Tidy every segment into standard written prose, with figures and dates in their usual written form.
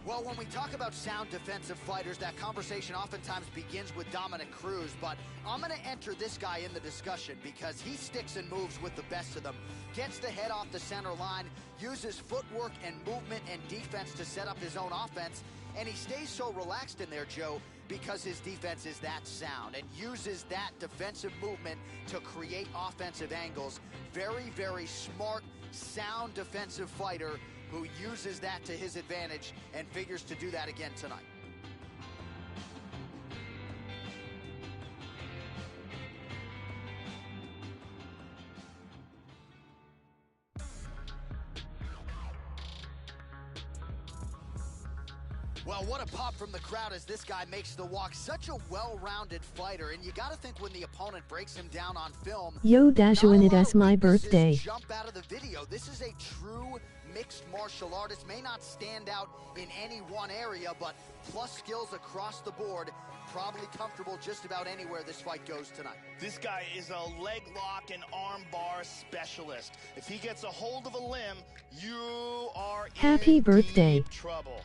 Well, when we talk about sound defensive fighters, that conversation oftentimes begins with Dominic Cruz, but I'm going to enter this guy in the discussion because he sticks and moves with the best of them, gets the head off the center line, uses footwork and movement and defense to set up his own offense, and he stays so relaxed in there, Joe, because his defense is that sound and uses that defensive movement to create offensive angles. Very, very smart, sound defensive fighter who uses that to his advantage and figures to do that again tonight. Well, what a pop from the crowd as this guy makes the walk. Such a well-rounded fighter, and you got to think when the opponent breaks him down on film. Yo, Dajuan, it's my birthday. Jump out of the video. This is a true mixed martial artist. May not stand out in any one area, but plus skills across the board. Probably comfortable just about anywhere this fight goes tonight. This guy is a leg lock and arm bar specialist. If he gets a hold of a limb, you are Happy in birthday. deep trouble.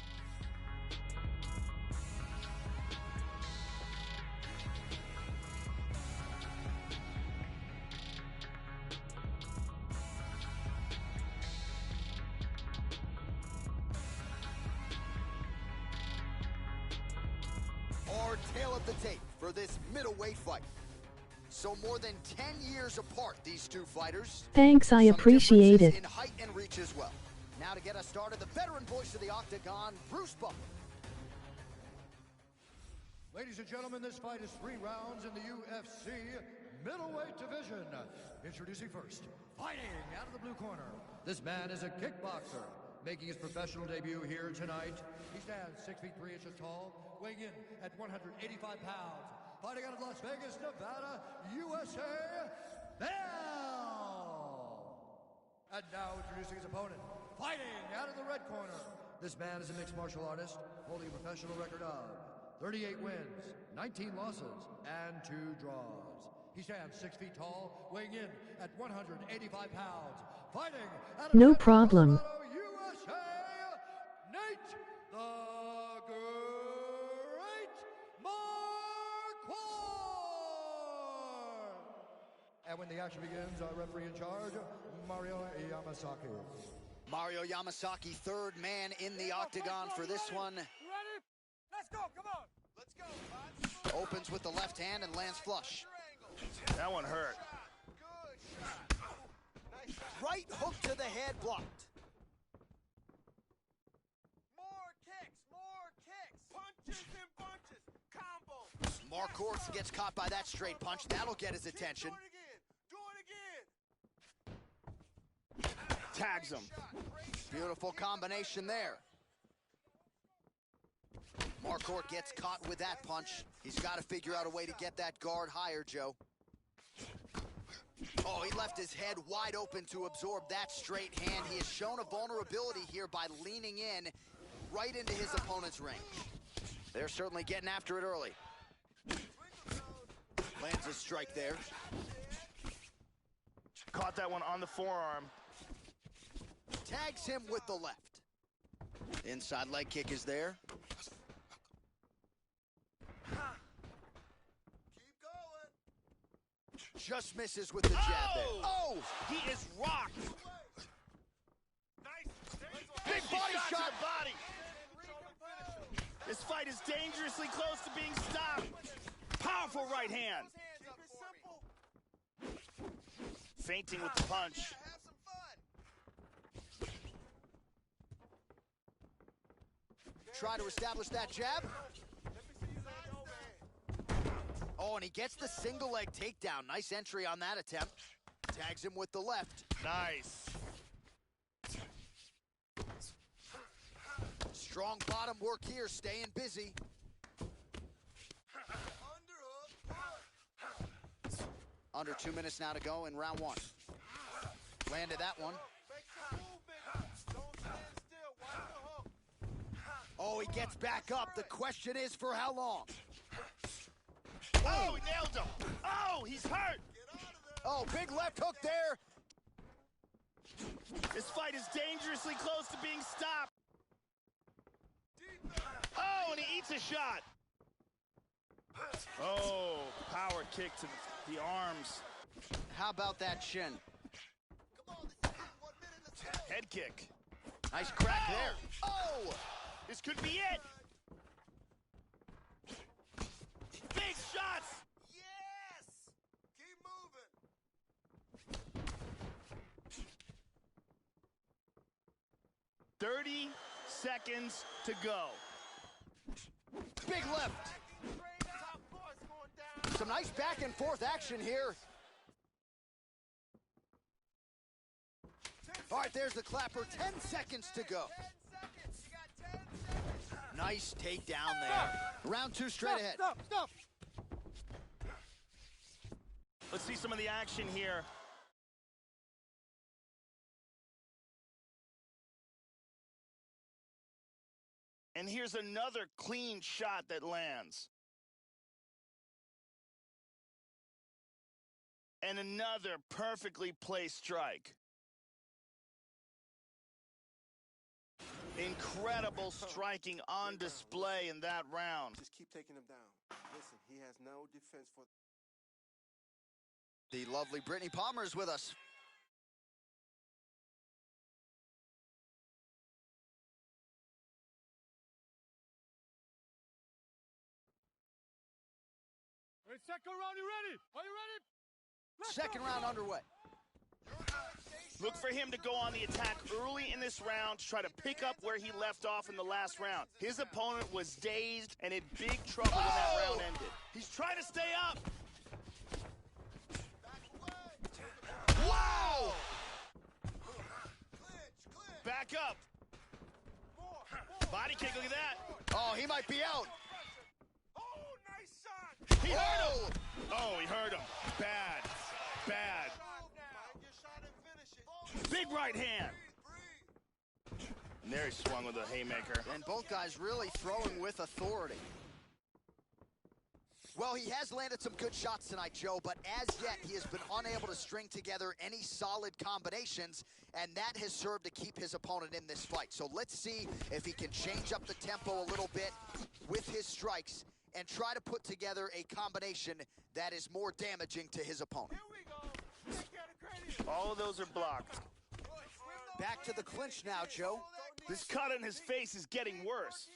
Our tail of the tape for this middleweight fight. So more than 10 years apart, these two fighters. Thanks, I Some appreciate differences it. in height and reach as well. Now to get us started, the veteran voice of the Octagon, Bruce Buffer. Ladies and gentlemen, this fight is 3 rounds in the UFC middleweight division. Introducing first, fighting out of the blue corner. This man is a kickboxer, making his professional debut here tonight. He stands 6 feet 3 inches tall, weighing in at 185 pounds. Fighting out of Las Vegas, Nevada, USA, Bell! And now introducing his opponent, fighting out of the red corner. This man is a mixed martial artist, holding a professional record of 38 wins, 19 losses, and 2 draws. He stands 6 feet tall, weighing in at 185 pounds. Fighting out of No Denver, problem. Colorado, USA, Nate the Great Marquardt. And when the action begins, our referee in charge, Mario Yamasaki. Mario Yamasaki, third man in the Octagon for this one. Ready? Let's go, come on. Let's go, bud. Opens with the left hand and lands flush. That one hurt. Right hook to the head, blocked. More kicks, punches and bunches, combo. Marquardt gets caught by that straight punch. That'll get his attention. Do it again. Tags him. Beautiful combination there. Marquardt gets caught with that punch. He's got to figure out a way to get that guard higher, Joe. Oh, he left his head wide open to absorb that straight hand. He has shown a vulnerability here by leaning in right into his opponent's range. They're certainly getting after it early. Lands a strike there. Caught that one on the forearm. Tags him with the left. Inside leg kick is there. Just misses with the jab there. Oh! He is rocked. Nice. Big body shot. To the body. This fight is dangerously close to being stopped. Powerful right hand. Feinting with the punch. Have some fun. Try to establish that jab. Oh, and he gets the single leg takedown. Nice entry on that attempt. Tags him with the left. Nice. Strong bottom work here, staying busy. Under 2 minutes now to go in round 1. Landed that one. Oh, he gets back up. The question is for how long? Oh, he nailed him. Oh, he's hurt. Oh, big left hook there. This fight is dangerously close to being stopped. Oh, and he eats a shot. Oh, power kick to the arms. How about that shin? Head kick. Nice crack there. Oh! This could be it. Big shots. Yes! Keep moving. 30 seconds to go. Big left. Top force going down. Some nice back and forth action here. All right, there's the clapper. 10 seconds to go. 10 seconds. You got 10 seconds. Nice takedown there. Round two straight ahead. Stop. Let's see some of the action here. And here's another clean shot that lands. And another perfectly placed strike. Incredible striking on display in that round. Just keep taking him down. Listen, he has no defense for... The lovely Brittany Palmer is with us. Hey, second round, you ready? Are you ready? Second round underway. Look for him to go on the attack early in this round to try to pick up where he left off in the last round. His opponent was dazed and in big trouble when that round ended. He's trying to stay up. Wow! Back up. Body kick, look at that. Oh, he might be out. Oh, nice shot. He hurt him. Oh, he hurt him. Bad. Bad. Find your shot and finish it. Big right hand. Breathe. And there he swung with a haymaker. And both guys really throwing with authority. Well, he has landed some good shots tonight, Joe, but as yet he has been unable to string together any solid combinations, and that has served to keep his opponent in this fight. So let's see if he can change up the tempo a little bit with his strikes and try to put together a combination that is more damaging to his opponent. Here we go. Take care of the cranium. All of those are blocked. Back to the clinch now, Joe. This cut on his face is getting worse.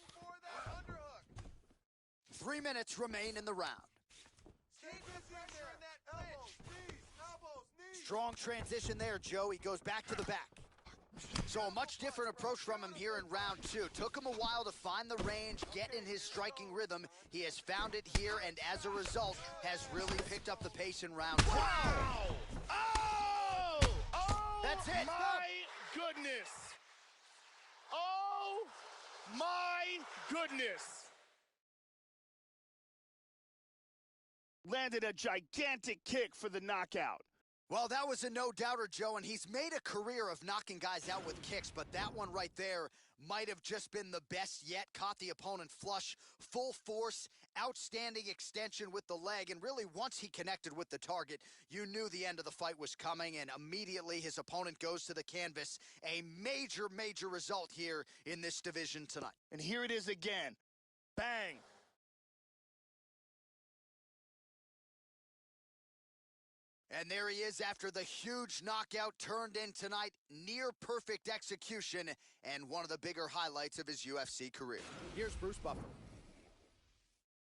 3 minutes remain in the round. Strong transition there, Joe. He goes back to the back. So a much different approach from him here in round two. Took him a while to find the range, get in his striking rhythm. He has found it here, and as a result, has really picked up the pace in round two. Wow! Oh! Oh! That's it. My goodness! Oh my goodness! Landed a gigantic kick for the knockout. Well, that was a no-doubter, Joe, and he's made a career of knocking guys out with kicks, but that one right there might have just been the best yet. Caught the opponent flush, full force, outstanding extension with the leg, and really once he connected with the target, you knew the end of the fight was coming, and immediately his opponent goes to the canvas. A major, major result here in this division tonight. And here it is again. Bang! And there he is after the huge knockout turned in tonight. Near perfect execution and one of the bigger highlights of his UFC career. Here's Bruce Buffer.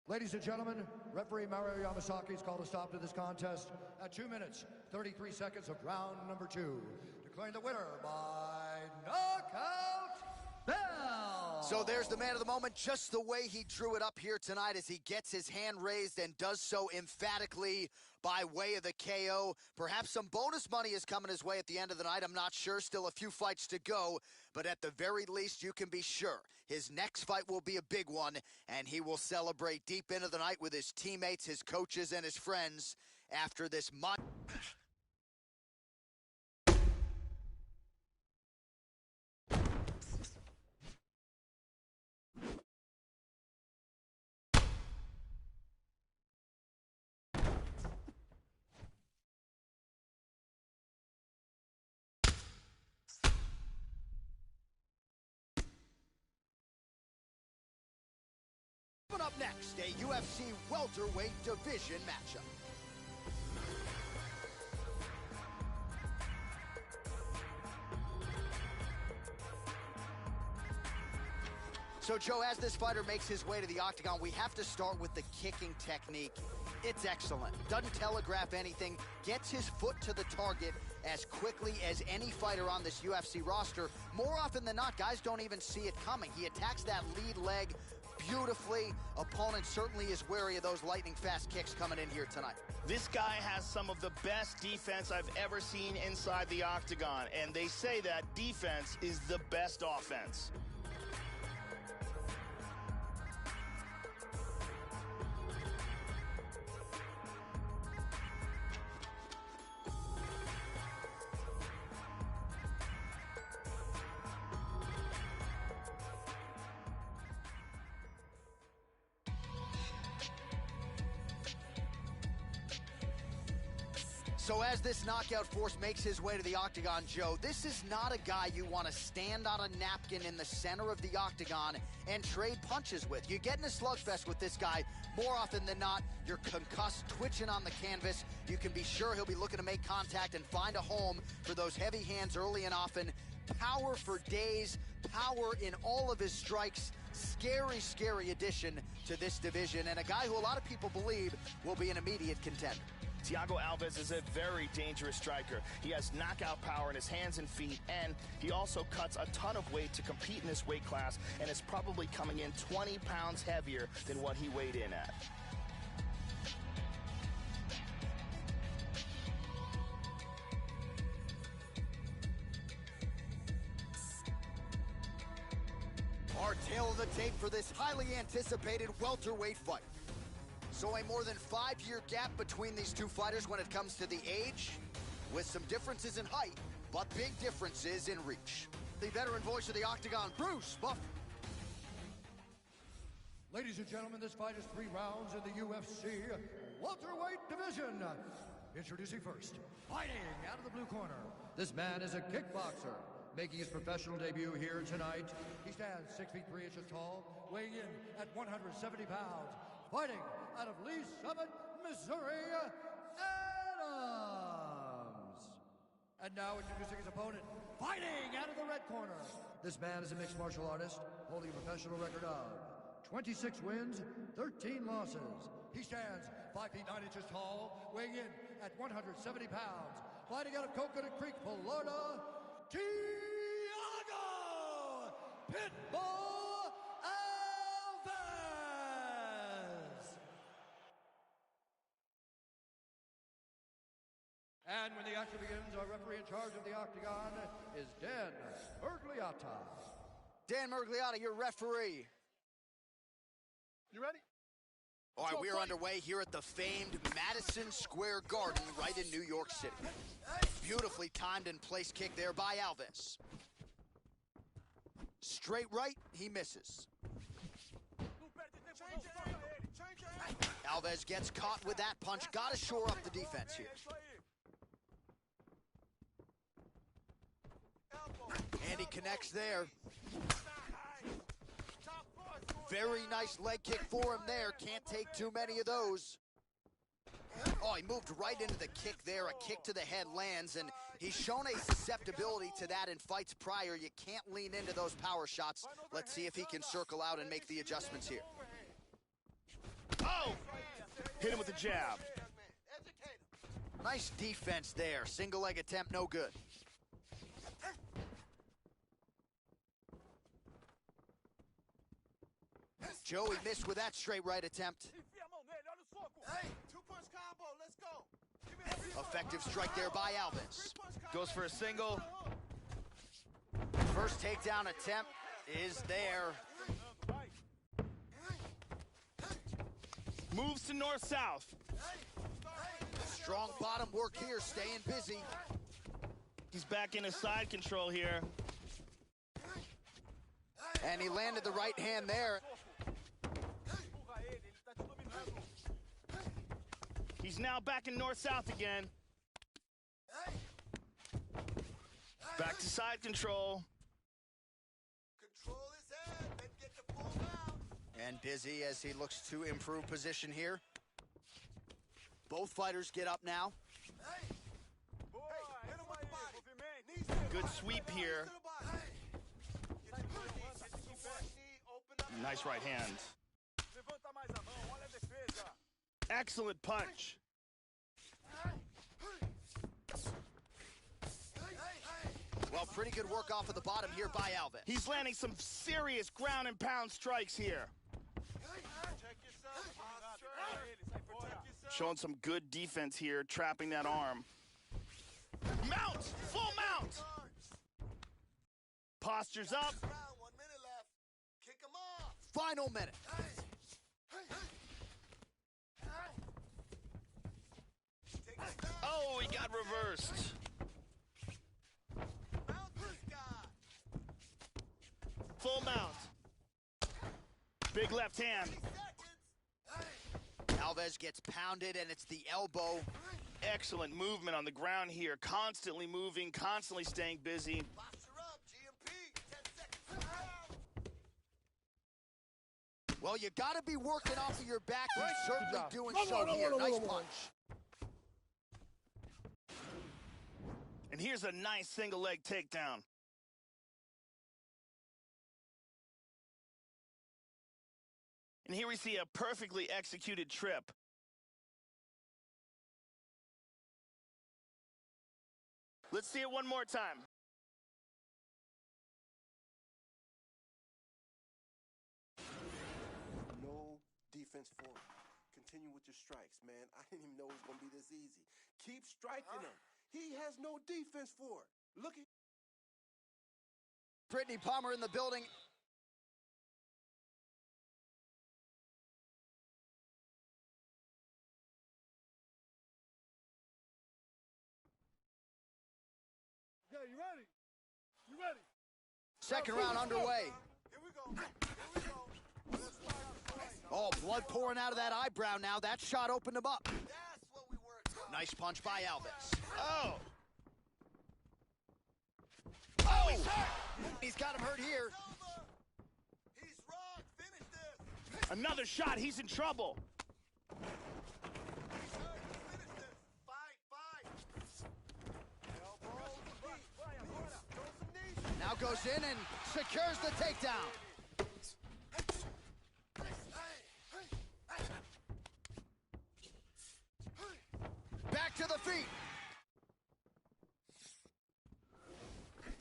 Ladies and gentlemen, referee Mario Yamasaki has called a stop to this contest at 2 minutes, 33 seconds of round number 2. Declaring the winner by knockout, Bell. So there's the man of the moment, just the way he drew it up here tonight as he gets his hand raised and does so emphatically by way of the KO. Perhaps some bonus money is coming his way at the end of the night. I'm not sure. Still a few fights to go. But at the very least, you can be sure his next fight will be a big one, and he will celebrate deep into the night with his teammates, his coaches, and his friends after this Up next, a UFC welterweight division matchup. So, Joe, as this fighter makes his way to the octagon, we have to start with the kicking technique. It's excellent. Doesn't telegraph anything. Gets his foot to the target as quickly as any fighter on this UFC roster. More often than not, guys don't even see it coming. He attacks that lead leg beautifully. Opponent certainly is wary of those lightning-fast kicks coming in here tonight. This guy has some of the best defense I've ever seen inside the octagon, and they say that defense is the best offense. So as this knockout force makes his way to the octagon, Joe, this is not a guy you want to stand on a napkin in the center of the octagon and trade punches with. You get in a slugfest with this guy, more often than not, you're concussed, twitching on the canvas. You can be sure he'll be looking to make contact and find a home for those heavy hands early and often. Power for days, power in all of his strikes. Scary, scary addition to this division, and a guy who a lot of people believe will be an immediate contender. Thiago Alves is a very dangerous striker. He has knockout power in his hands and feet, and he also cuts a ton of weight to compete in this weight class, and is probably coming in 20 pounds heavier than what he weighed in at. Our tail of the tape for this highly anticipated welterweight fight. So a more than 5-year gap between these two fighters when it comes to the age, with some differences in height, but big differences in reach. The veteran voice of the octagon, Bruce Buff. Ladies and gentlemen, this fight is 3 rounds in the UFC welterweight division. Introducing first, fighting out of the blue corner. This man is a kickboxer, making his professional debut here tonight. He stands 6 feet 3 inches tall, weighing in at 170 pounds. Fighting out of Lee Summit, Missouri, Adams. And now introducing his opponent, fighting out of the red corner. This man is a mixed martial artist, holding a professional record of 26 wins, 13 losses. He stands 5 feet 9 inches tall, weighing in at 170 pounds. Fighting out of Coconut Creek, Florida, Thiago Pitbull Alves. And when the action begins, our referee in charge of the octagon is Dan Mergliotta. Dan Mergliotta, your referee. You ready? All right, we are underway here at the famed Madison Square Garden right in New York City. Beautifully timed and placed kick there by Alves. Straight right, he misses. Alves gets caught with that punch. Got to shore up the defense here. And he connects there. Very nice leg kick for him there. Can't take too many of those. Oh, he moved right into the kick there. A kick to the head lands, and he's shown a susceptibility to that in fights prior. You can't lean into those power shots. Let's see if he can circle out and make the adjustments here. Oh! Hit him with a jab. Nice defense there. Single leg attempt, no good. Joey missed with that straight right attempt. Hey, 2-punch combo, let's go. Effective strike there by Alves. Goes for a single. First takedown attempt is there. Moves to north-south. Strong bottom work here, staying busy. He's back into side control here. And he landed the right hand there. He's now back in north-south again. Back to side control. Control his head and get the full mount. And busy as he looks to improve position here. Both fighters get up now. Good sweep here. Nice right hand. Excellent punch. Well, pretty good work off of the bottom here by Alves. He's landing some serious ground and pound strikes here. Showing some good defense here, trapping that arm. Mount! Full mount! Postures up. 1 minute left. Kick him off. Final minute. Oh, he got reversed. Mount this guy. Full mount. Big left hand. 30 seconds. Alves gets pounded, and it's the elbow. Excellent movement on the ground here. Constantly moving, constantly staying busy. Posture up, GMP. 10 seconds. Well, you got to be working off of your back. He's certainly doing so here. Nice punch. And here's a nice single leg takedown. And here we see a perfectly executed trip. Let's see it one more time. No defense for him. Continue with your strikes, man. I didn't even know it was going to be this easy. Keep striking him. He has no defense for it. Look at... Brittany Palmer in the building. Yeah, you ready? You ready? Second round underway. Here we go. Here we go. Let's start out right. Oh, blood pouring out of that eyebrow now. That shot opened him up. That's what we worked on. Nice punch by Alves. Oh! Oh, he's hurt. He's got him hurt here. It's over. He's wrong. Finish this. Another shot, he's in trouble. He's hurt. Finish this. Fight, fight. Elbow. Throw some knees. Now goes in and secures the takedown. Back to the feet.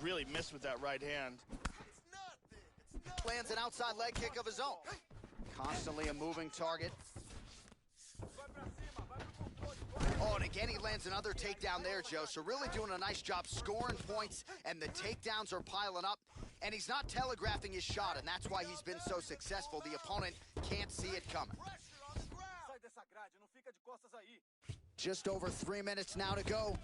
Really missed with that right hand. It's nothing. It's nothing. Lands an outside leg kick of his own. Constantly a moving target. Oh, and again, he lands another takedown there, Joe. So really doing a nice job scoring points, and the takedowns are piling up. And he's not telegraphing his shot, and that's why he's been so successful. The opponent can't see it coming. Pressure on the ground. Sai dessa grade, não fica de costas aí. Just over 3 minutes now to go.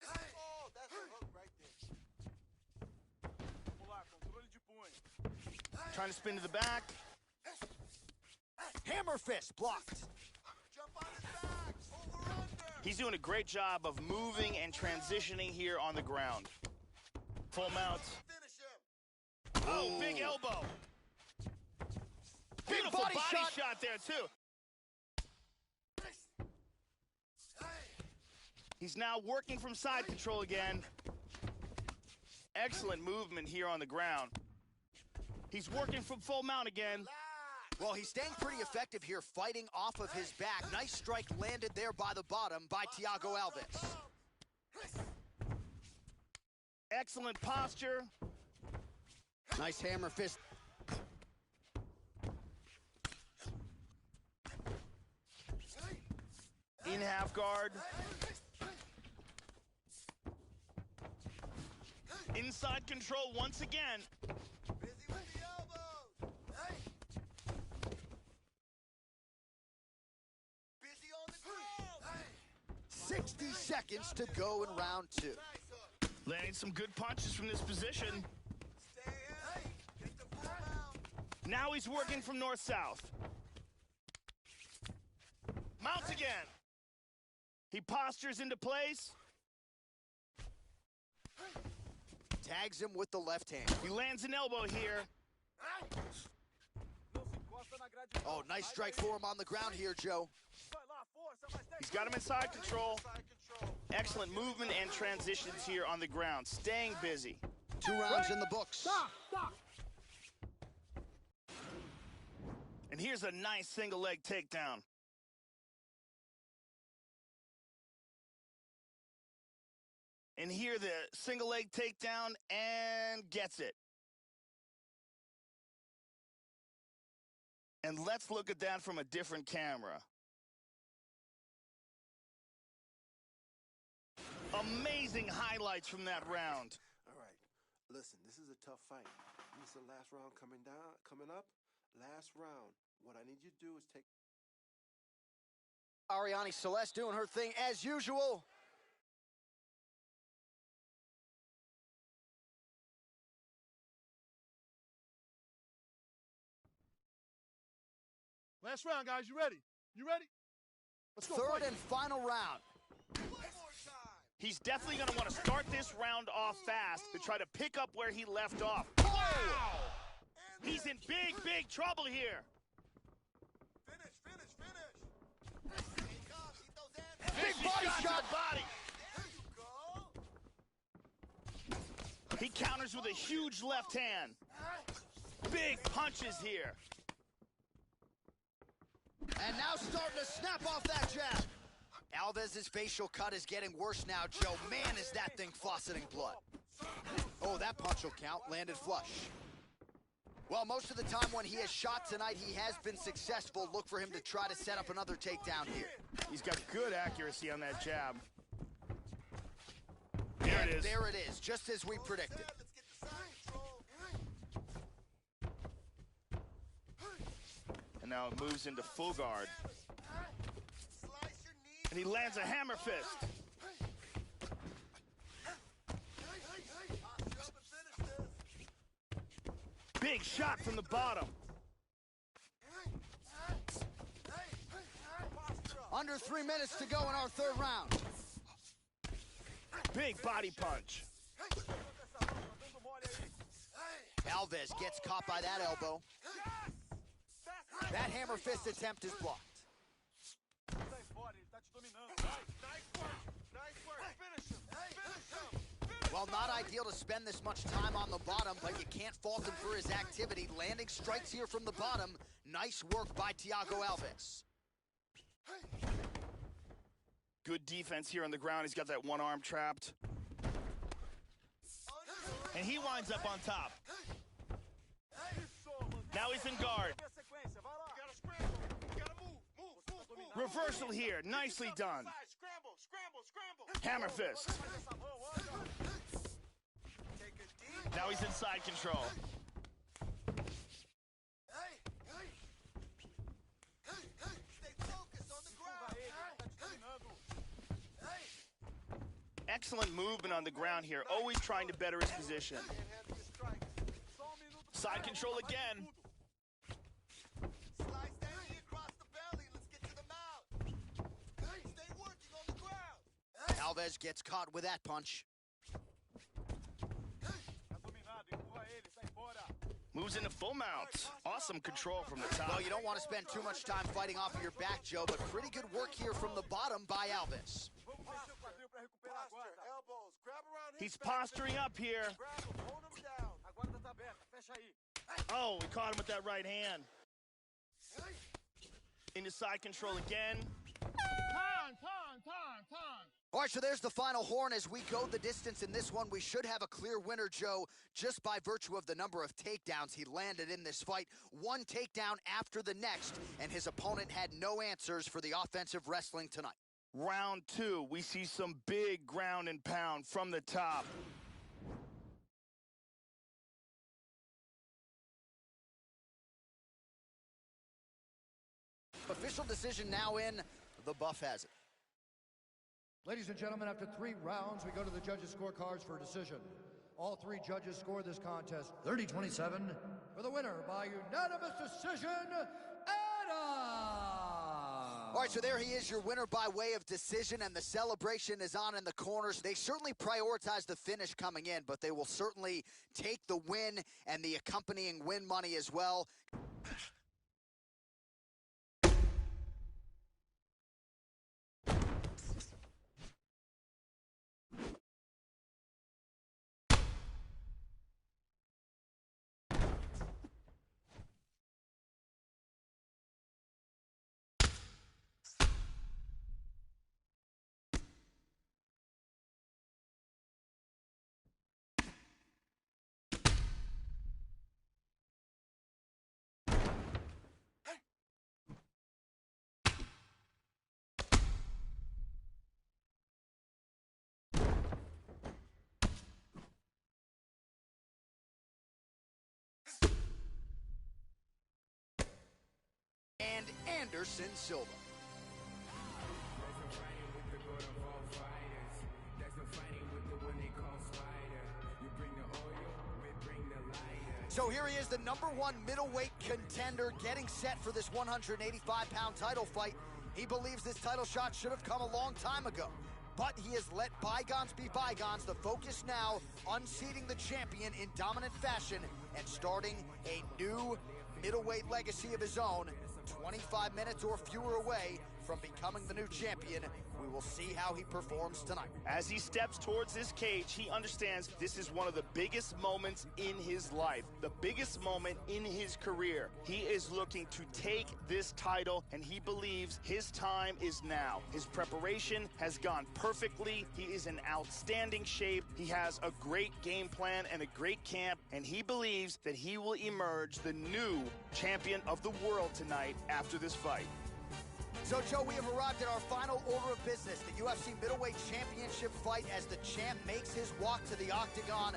Oh, that's a hook right there. Vamos lá, controle de punho. Trying to spin to the back. Hammer fist blocked. Jump on his back. Over under. He's doing a great job of moving and transitioning here on the ground. Full mount. Finish him. Oh, big elbow. Beautiful body body shot. shot there, too. He's now working from side control again. Excellent movement here on the ground. He's working from full mount again. Well, he's staying pretty effective here, fighting off of his back. Nice strike landed there by the bottom by Thiago Alves. Excellent posture. Nice hammer fist. In half guard. Inside control once again. Busy with the elbows. Busy on the ground. 60 seconds to go in round 2. Nice hook. Landing some good punches from this position. Stay in. Get the full mount. Now he's working from north-south. Mounts again. He postures into place. Tags him with the left hand. He lands an elbow here. Oh, nice strike for him on the ground here, Joe. He's got him in side control. Excellent movement and transitions here on the ground. Staying busy. 2 rounds in the books. Stop. And here's a nice single leg takedown. And here the single leg takedown and gets it. And let's look at that from a different camera. Amazing highlights from that round. All right, listen, this is a tough fight. This is the last round coming up. Last round. What I need you to do is take... Ariane Celeste doing her thing as usual. Last round, guys. You ready? You ready? Let's go. Third and final round. He's definitely going to want to start this round off fast to try to pick up where he left off. Wow! He's in big trouble here. Big body shot. Body. He counters with a huge left hand. Big punches here. And now starting to snap off that jab. Alves's facial cut is getting worse now, Joe. Man, is that thing fauceting blood. Oh, that punch will count. Landed flush. Well, most of the time when he has shot tonight, he has been successful. Look for him to try to set up another takedown here. He's got good accuracy on that jab. There it is. There it is, just as we predicted. And now it moves into full guard. And he lands a hammer fist. Big shot from the bottom. Under 3 minutes to go in our third round. Big body punch. Alves gets caught by that elbow. That hammer fist attempt is blocked. Well, not ideal to spend this much time on the bottom, but you can't fault him for his activity. Landing strikes here from the bottom. Nice work by Thiago Alves. Good defense here on the ground. He's got that one arm trapped. And he winds up on top. Now he's in guard. Reversal here. Nicely done. Hammer fist. Now he's in side control. Excellent movement on the ground here, always trying to better his position. Side control again. Alves gets caught with that punch. Moves into full mount. Awesome control from the top. Well, you don't want to spend too much time fighting off of your back, Joe, but pretty good work here from the bottom by Alves. He's posturing up here. Oh, we caught him with that right hand. Into side control again. All right, so there's the final horn. As we go the distance in this one, we should have a clear winner, Joe, just by virtue of the number of takedowns he landed in this fight. One takedown after the next, and his opponent had no answers for the offensive wrestling tonight. Round 2, we see some big ground and pound from the top. Official decision now in. The buff has it. Ladies and gentlemen, after 3 rounds, we go to the judges' scorecards for a decision. All 3 judges scored this contest 30-27 for the winner by unanimous decision, Adam! All right, so there he is, your winner by way of decision, and the celebration is on in the corners. They certainly prioritize the finish coming in, but they will certainly take the win and the accompanying win money as well. and Anderson Silva. So here he is, the #1 middleweight contender, getting set for this 185-pound title fight. He believes this title shot should have come a long time ago, but he has let bygones be bygones. The focus now, unseating the champion in dominant fashion and starting a new middleweight legacy of his own. 25 minutes or fewer away from becoming the new champion. We will see how he performs tonight. As he steps towards this cage, he understands this is one of the biggest moments in his life, the biggest moment in his career. He is looking to take this title, and he believes his time is now. His preparation has gone perfectly. He is in outstanding shape. He has a great game plan and a great camp, and he believes that he will emerge the new champion of the world tonight after this fight. So, Joe, we have arrived at our final order of business, the UFC Middleweight Championship fight, as the champ makes his walk to the octagon,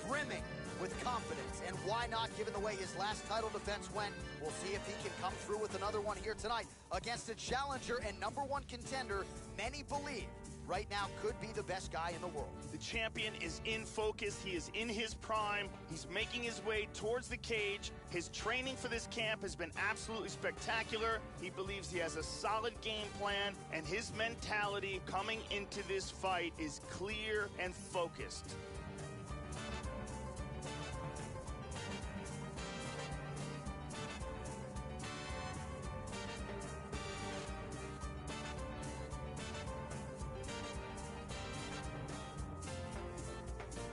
brimming with confidence. And why not, given the way his last title defense went? We'll see if he can come through with another one here tonight against a challenger and #1 contender many believe right now could be the best guy in the world. The champion is in focus. He is in his prime. He's making his way towards the cage. His training for this camp has been absolutely spectacular. He believes he has a solid game plan, and his mentality coming into this fight is clear and focused.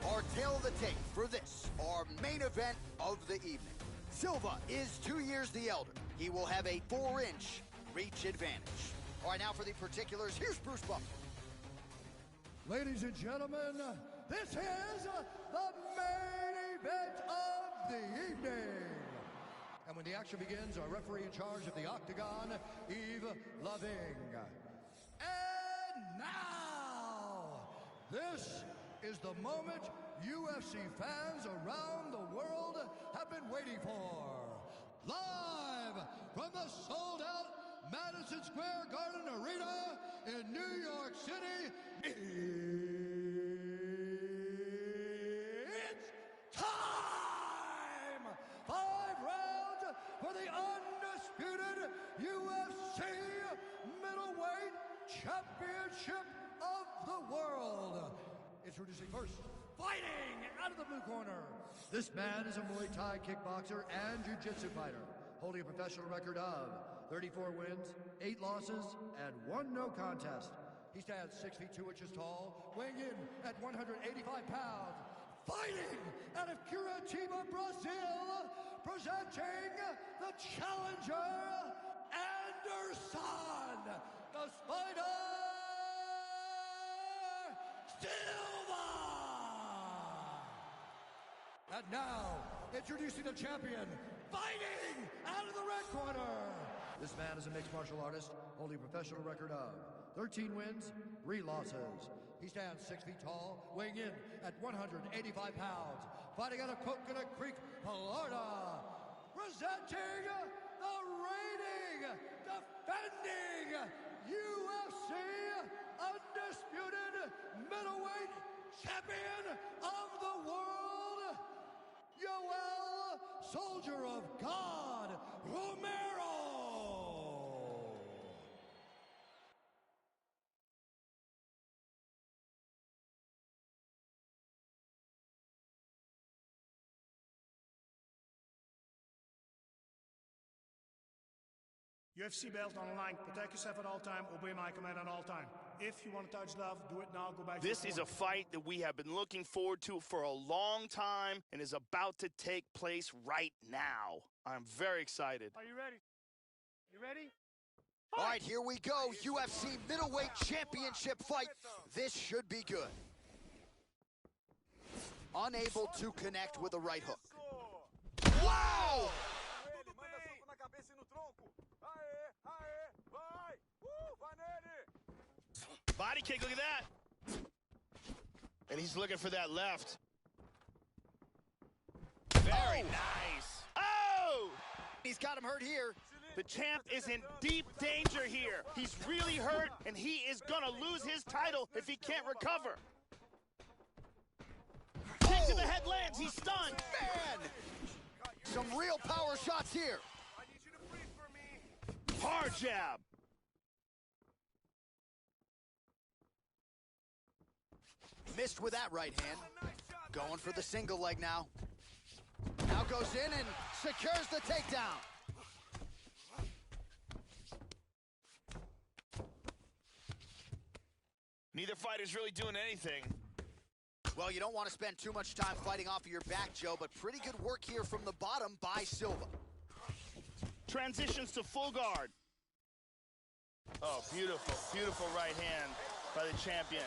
Our tail of the tape for this, our main event of the evening. Silva is 2 years the elder. He will have a 4-inch reach advantage. All right, now for the particulars, here's Bruce Buffer. Ladies and gentlemen, this is the main event of the evening. And when the action begins, our referee in charge of the octagon, Yves Loving. And now, this is the moment UFC fans around the world have been waiting for. Live from the sold-out Madison Square Garden Arena in New York City, it's time! 5 rounds for the undisputed UFC Middleweight Championship of the world. Introducing first, fighting out of the blue corner. This man is a Muay Thai kickboxer and jiu-jitsu fighter, holding a professional record of 34 wins, 8 losses, and 1 no contest. He stands 6 feet 2 inches tall, weighing in at 185 pounds. Fighting out of Curitiba, Brazil, presenting the challenger, Anderson, the Spider Silva! And now, introducing the champion, fighting out of the red corner. This man is a mixed martial artist, holding a professional record of 13 wins, 3 losses. He stands 6 feet tall, weighing in at 185 pounds, fighting out of Coconut Creek, Florida. Presenting the reigning, defending UFC undisputed middleweight champion of the world, Yoel, Soldier of God, Romero. UFC belt on the line. Protect yourself at all time. Obey my command at all time. If you want to touch love, do it now. Go back to This is a fight that we have been looking forward to for a long time and is about to take place right now. I'm very excited. Are you ready? You ready? All right, here we go. UFC Middleweight Championship fight. This should be good. Unable to connect with a right hook. Wow! Body kick, look at that. And he's looking for that left. Very nice. Oh! He's got him hurt here. The champ is in deep danger here. He's really hurt, and he is gonna lose his title if he can't recover. Kick to the head lands, he's stunned. Man! Some real power shots here. I need you to breathe for me. Hard jab. Missed with that right hand. Going for the single leg now. Now goes in and secures the takedown. Neither fighter's really doing anything. Well, you don't want to spend too much time fighting off of your back, Joe, but pretty good work here from the bottom by Silva. Transitions to full guard. Oh, beautiful, beautiful right hand by the champion.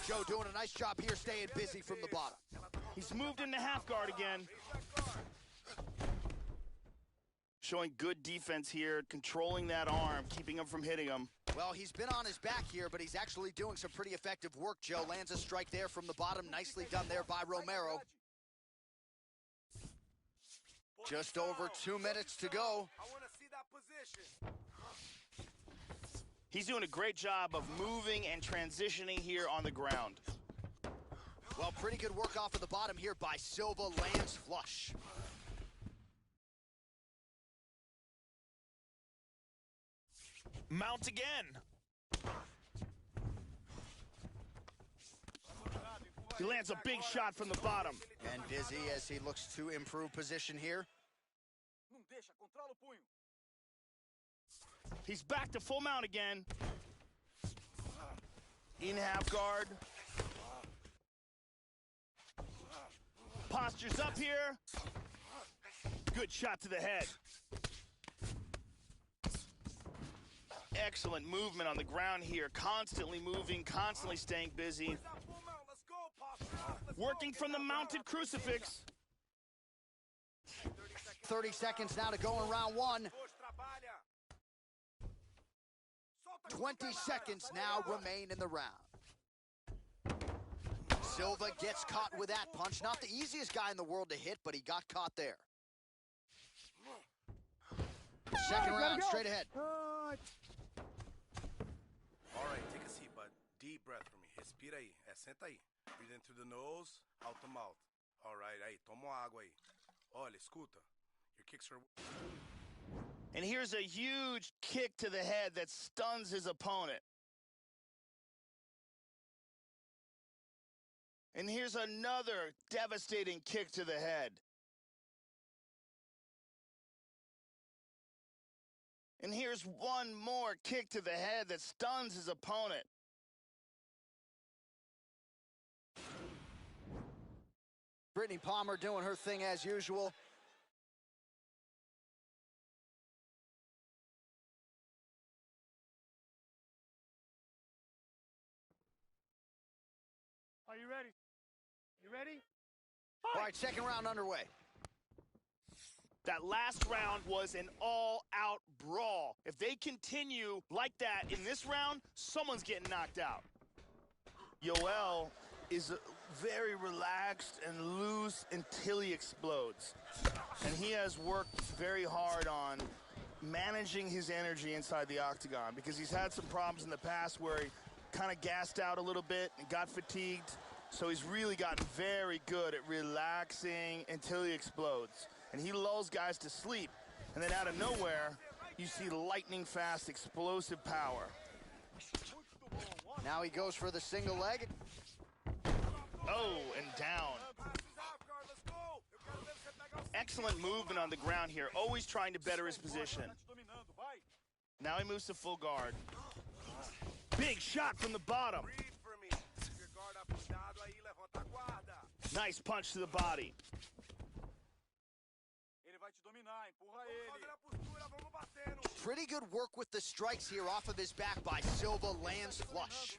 Joe doing a nice job here staying busy from the bottom. He's moved into half guard again. Showing good defense here, controlling that arm, keeping him from hitting him. Well, he's been on his back here, but he's actually doing some pretty effective work, Joe. Lands a strike there from the bottom. Nicely done there by Romero. Just over 2 minutes to go. I want to see that position. He's doing a great job of moving and transitioning here on the ground. Well, pretty good work off of the bottom here by Silva. Lands flush. Mount again. He lands a big shot from the bottom. And busy as he looks to improve position here. He's back to full mount again. In half guard. Postures up here. Good shot to the head. Excellent movement on the ground here. Constantly moving, constantly staying busy. Working from the mounted crucifix. 30 seconds now to go in round one. 20 seconds now remain in the round. Silva gets caught with that punch. Not the easiest guy in the world to hit, but he got caught there. Second round, straight ahead. All right, take a seat, bud. Deep breath for me. Respira aí. Senta aí. Breathe in through the nose, out the mouth. All right, aí. Toma uma água aí. Olha, escuta. Your kicks are... And here's a huge kick to the head that stuns his opponent. And here's another devastating kick to the head. And here's one more kick to the head that stuns his opponent. Brittany Palmer doing her thing as usual. Are you ready? You ready? All right, second round underway. That last round was an all-out brawl. If they continue like that in this round, someone's getting knocked out. Yoel is very relaxed and loose until he explodes. And he has worked very hard on managing his energy inside the octagon because he's had some problems in the past where he kind of gassed out a little bit and got fatigued. So he's really gotten very good at relaxing until he explodes. And he lulls guys to sleep. And then out of nowhere, you see lightning fast, explosive power. Now he goes for the single leg. Oh, and down. Excellent movement on the ground here, always trying to better his position. Now he moves to full guard. Big shot from the bottom. Nice punch to the body. Pretty good work with the strikes here off of his back by Silva. Lands flush.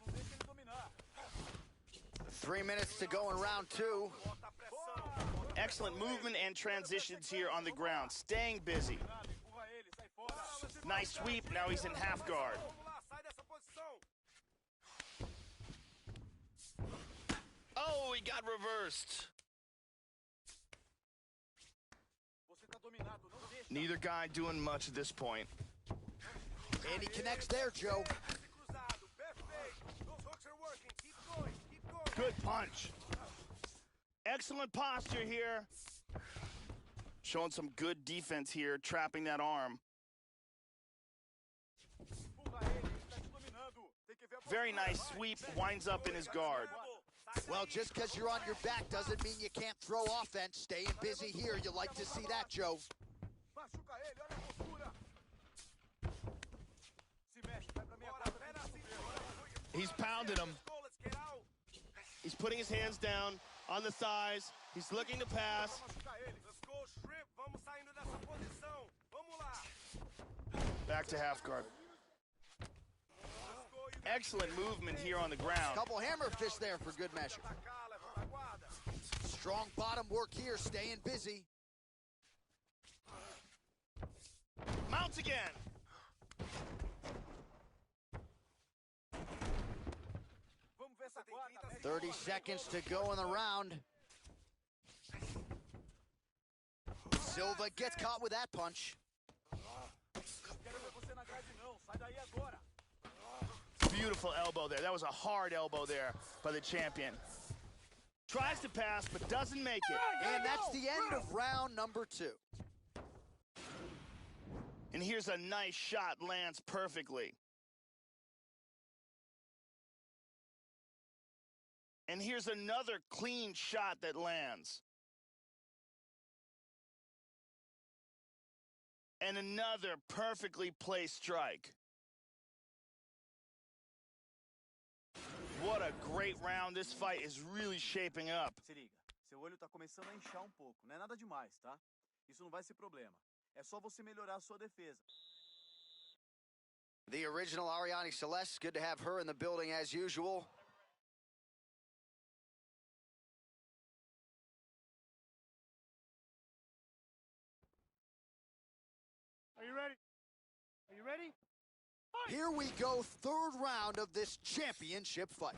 3 minutes to go in round two. Excellent movement and transitions here on the ground, staying busy. Nice sweep, now he's in half guard. Oh, he got reversed. Neither guy doing much at this point. And he connects there, Joe. Good punch. Excellent posture here. Showing some good defense here, trapping that arm. Very nice sweep, winds up in his guard. Well, just because you're on your back doesn't mean you can't throw offense. Staying busy here, you like to see that, Joe. He's pounding him. He's putting his hands down on the thighs. He's looking to pass. Back to half guard. Excellent movement here on the ground. Couple hammer fists there for good measure. Strong bottom work here, staying busy. Mounts again. "30 seconds to go in the round. Silva gets caught with that punch. Beautiful elbow there. That was a hard elbow there by the champion. Tries to pass, but doesn't make it. And that's the end of round number 2. And here's a nice shot, lands perfectly. And here's another clean shot that lands. And another perfectly placed strike. What a great round. This fight is really shaping up. Se liga, seu olho tá começando a inchar pouco. Não é nada demais, tá? Isso não vai ser problema. É só você melhorar a sua defesa. The original Ariane Celeste, good to have her in the building as usual. Are you ready? Are you ready? Here we go, third round of this championship fight.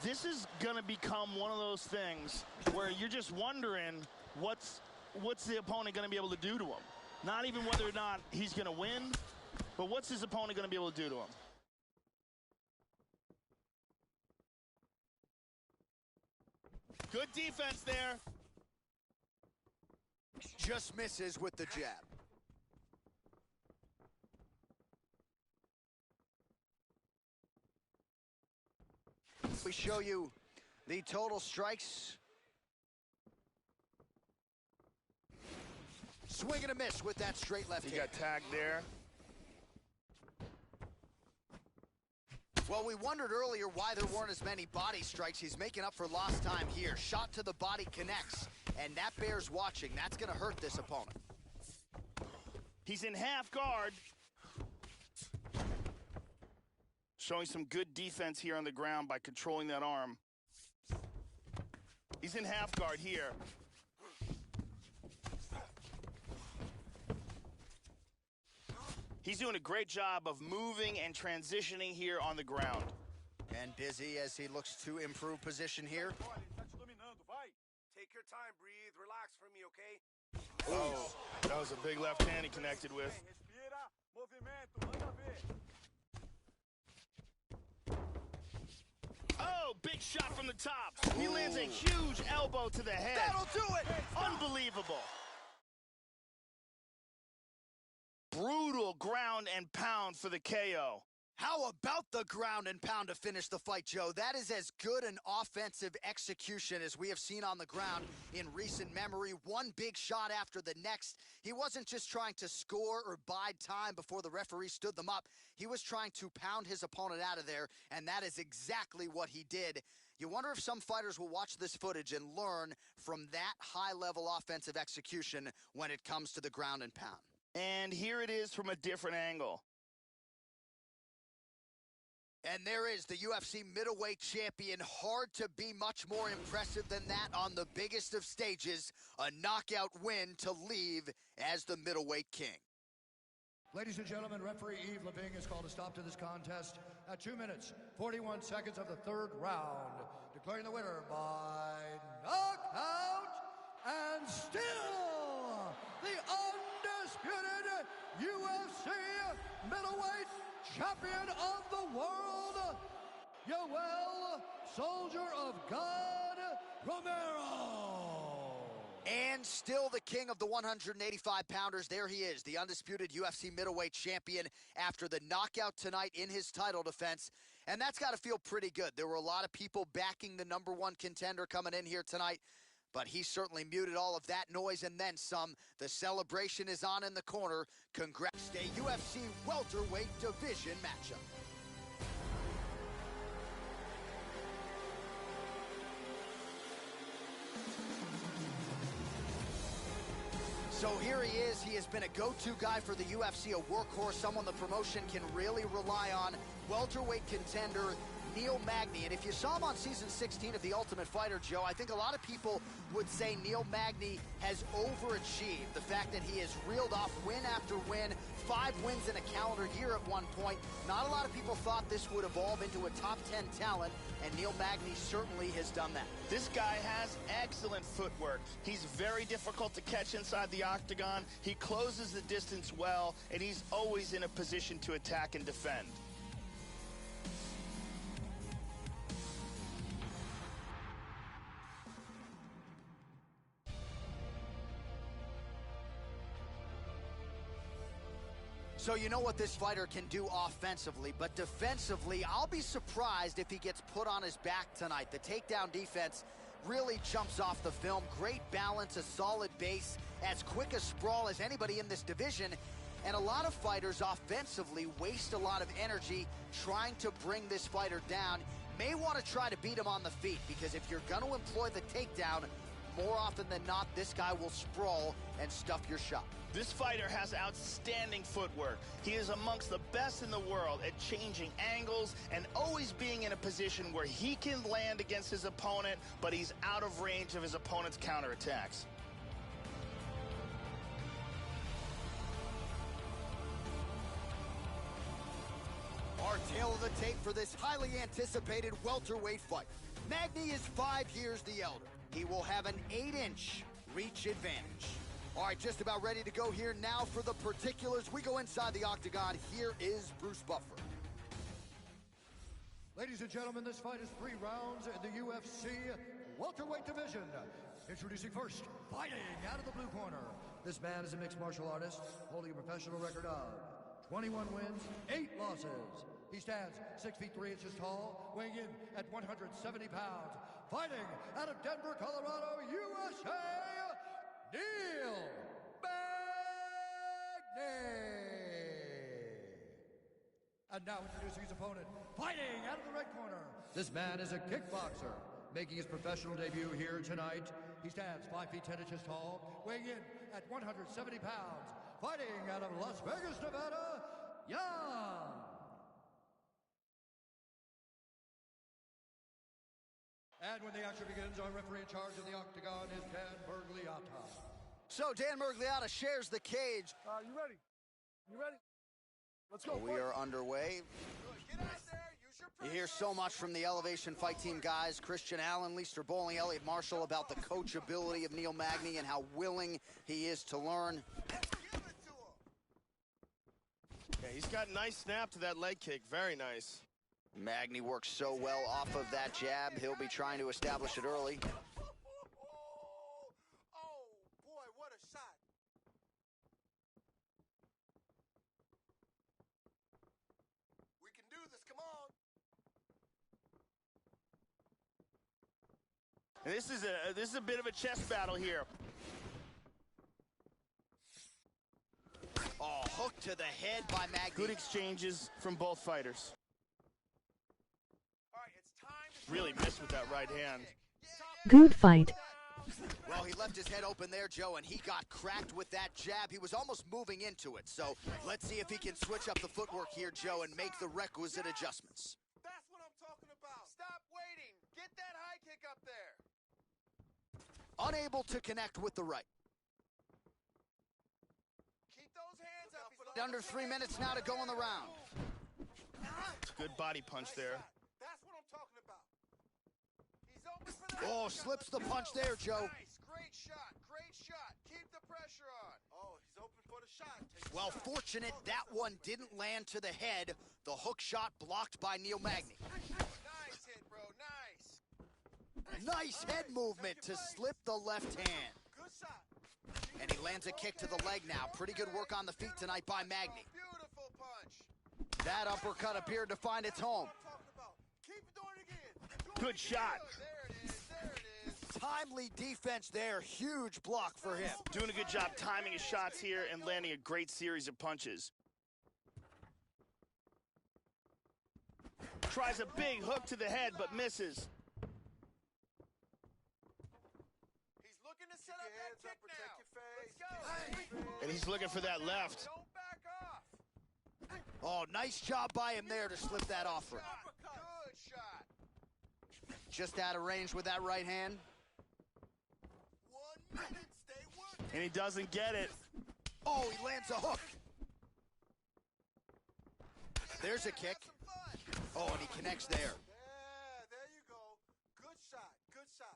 This is gonna become one of those things where you're just wondering what's the opponent gonna be able to do to him. Not even whether or not he's gonna win, but what's his opponent gonna be able to do to him? Good defense there. Just misses with the jab. We show you the total strikes. Swing and a miss with that straight left hand. He got tagged there. Well, we wondered earlier why there weren't as many body strikes. He's making up for lost time here. Shot to the body connects, and that bears watching. That's going to hurt this opponent. He's in half guard. Showing some good defense here on the ground by controlling that arm. He's in half guard here. He's doing a great job of moving and transitioning here on the ground. And busy as he looks to improve position here. Take your time, breathe, relax for me, okay? Oh, that was a big left hand he connected with. Oh, big shot from the top. He lands a huge elbow to the head. That'll do it! Unbelievable. Brutal ground and pound for the KO. How about the ground and pound to finish the fight, Joe? That is as good an offensive execution as we have seen on the ground in recent memory. One big shot after the next. He wasn't just trying to score or bide time before the referee stood them up. He was trying to pound his opponent out of there, and that is exactly what he did. You wonder if some fighters will watch this footage and learn from that high-level offensive execution when it comes to the ground and pound. And here it is from a different angle. And there is the UFC middleweight champion. Hard to be much more impressive than that on the biggest of stages. A knockout win to leave as the middleweight king. Ladies and gentlemen, referee Yves Leving has called a stop to this contest at 2 minutes, 41 seconds of the third round, declaring the winner by knockout and still the undisputed undisputed UFC middleweight champion of the world, Yoel Soldier of God Romero. And still the king of the 185-pounders. There he is, the undisputed UFC middleweight champion after the knockout tonight in his title defense. And that's got to feel pretty good. There were a lot of people backing the #1 contender coming in here tonight, but he certainly muted all of that noise and then some. The celebration is on in the corner. Congrats, a UFC welterweight division matchup. So here he is. He has been a go-to guy for the UFC, a workhorse, someone the promotion can really rely on. Welterweight contender Neil Magny. And if you saw him on season 16 of The Ultimate Fighter, Joe, I think a lot of people would say Neil Magny has overachieved. The fact that he has reeled off win after win, 5 wins in a calendar year at one point. Not a lot of people thought this would evolve into a top 10 talent, and Neil Magny certainly has done that. This guy has excellent footwork. He's very difficult to catch inside the octagon. He closes the distance well, and he's always in a position to attack and defend. So you know what this fighter can do offensively, but defensively, I'll be surprised if he gets put on his back tonight. The takedown defense really jumps off the film. Great balance, a solid base, as quick a sprawl as anybody in this division. And a lot of fighters offensively waste a lot of energy trying to bring this fighter down. May want to try to beat him on the feet, because if you're going to employ the takedown, more often than not, this guy will sprawl and stuff your shot. This fighter has outstanding footwork. He is amongst the best in the world at changing angles and always being in a position where he can land against his opponent, but he's out of range of his opponent's counterattacks. Our tale of the tape for this highly anticipated welterweight fight. Magny is 5 years the elder. He will have an 8-inch reach advantage. All right, just about ready to go here now for the particulars. We go inside the octagon. Here is Bruce Buffer. Ladies and gentlemen, this fight is 3 rounds in the UFC welterweight division. Introducing first, fighting out of the blue corner. This man is a mixed martial artist holding a professional record of 21 wins, 8 losses. He stands 6 feet 3 inches tall, weighing in at 170 pounds. Fighting out of Denver, Colorado, USA, Neil Magny. And now introducing his opponent, fighting out of the red corner. This man is a kickboxer, making his professional debut here tonight. He stands 5 feet 10 inches tall, weighing in at 170 pounds. Fighting out of Las Vegas, Nevada, Young. And when the action begins, our referee in charge of the octagon is Dan Bergliata. So Dan Bergliata shares the cage. You ready? You ready? Let's go. We are underway. Get out there. Use your You hear so much from the Elevation Fight Team guys, Christian Allen, Leister Bowling, Elliot Marshall, about the coachability of Neil Magny and how willing he is to learn. Yeah, he's got nice snap to that leg kick. Very nice. Magny works so well off of that jab. He'll be trying to establish it early. Oh, boy, what a shot. We can do this, come on. And this is a bit of a chess battle here. Oh, hook to the head by Magny. Good exchanges from both fighters. All right, it's time to Really missed with that right hand. Good fight. Well, he left his head open there, Joe, and he got cracked with that jab. He was almost moving into it. So let's see if he can switch up the footwork here, Joe, and make the requisite adjustments. That's what I'm talking about. Stop waiting. Get that high kick up there. Unable to connect with the right. Keep those hands up. Under 3 minutes now to go in the round. Good body punch there. That's what I'm talking about. He's open for that. Oh, slips the punch there, Joe. Nice. Great shot. Great shot. Keep the pressure on. Oh, he's open for the Well, fortunate that one didn't land to the head. The hook shot blocked by Neil Magny. Nice hit, bro. Nice. Nice head movement to slip the left hand. Good shot. And he lands a kick to the leg now. Pretty good work on the feet tonight by Magny. Beautiful punch. That uppercut appeared to find its home. Keep doing it again. Good shot. There it is. There it is. Timely defense there. Huge block for him. Doing a good job timing his shots here and landing a great series of punches. Tries a big hook to the head, but misses. He's looking to set up that kick now. Let's go. And he's looking for that left. Don't back off. Oh, nice job by him there to slip that offer. Good shot. Just out of range with that right hand. 1 minute. Stay working. And he doesn't get it. Oh, he lands a hook. There's a kick. Oh, and he connects there. Yeah, there you go. Good shot. Good shot.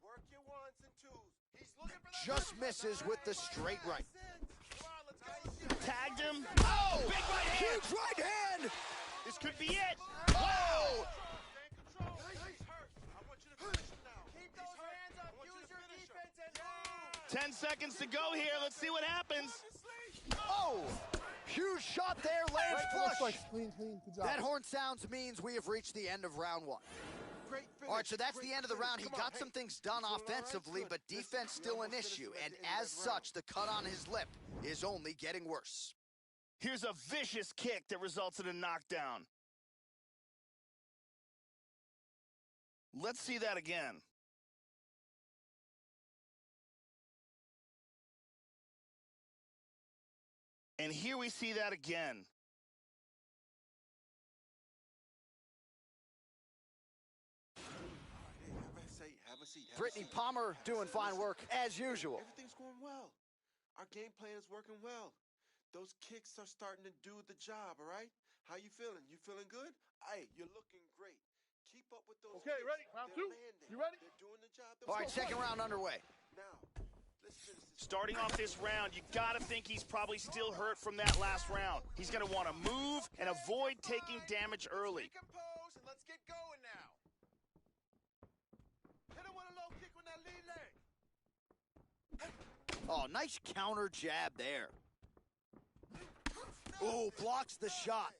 Work your ones and twos. He's looking for that. Just misses with the straight right. Come on, let's go. Tagged him. Oh, Big right hand. huge right hand. This could be it. Oh, Stay in control. He's hurt. I want you to finish him now. Keep those hands up. Use your defense and move. 10 seconds to go here. Let's see what happens. oh, huge shot there, lands flush. Clean, good job. That horn sounds means we have reached the end of round one. Great finish. All right, so that's the Great end of the finish. round. He Come on, got hey. some things done You feeling all right? offensively, Good. but defense still an issue. And as such, the cut on his lip is only getting worse. Here's a vicious kick that results in a knockdown. Let's see that again. And here we see that again. Have a seat. Brittany Palmer doing fine work as usual. Everything's going well. Our game plan is working well. Those kicks are starting to do the job, all right? How you feeling? You feeling good? Hey, you're looking great. Keep up with those Okay, kicks. ready? Round They're two. landing. You ready? They're doing the job. All right, second round underway. Now, let's finish this. Starting off this round, you gotta think he's probably still hurt from that last round. He's gonna wanna move and avoid taking damage early. Recompose and let's get going now. Hit him with a low kick with that lead leg. Oh, nice counter jab there. Oh, blocks the shot.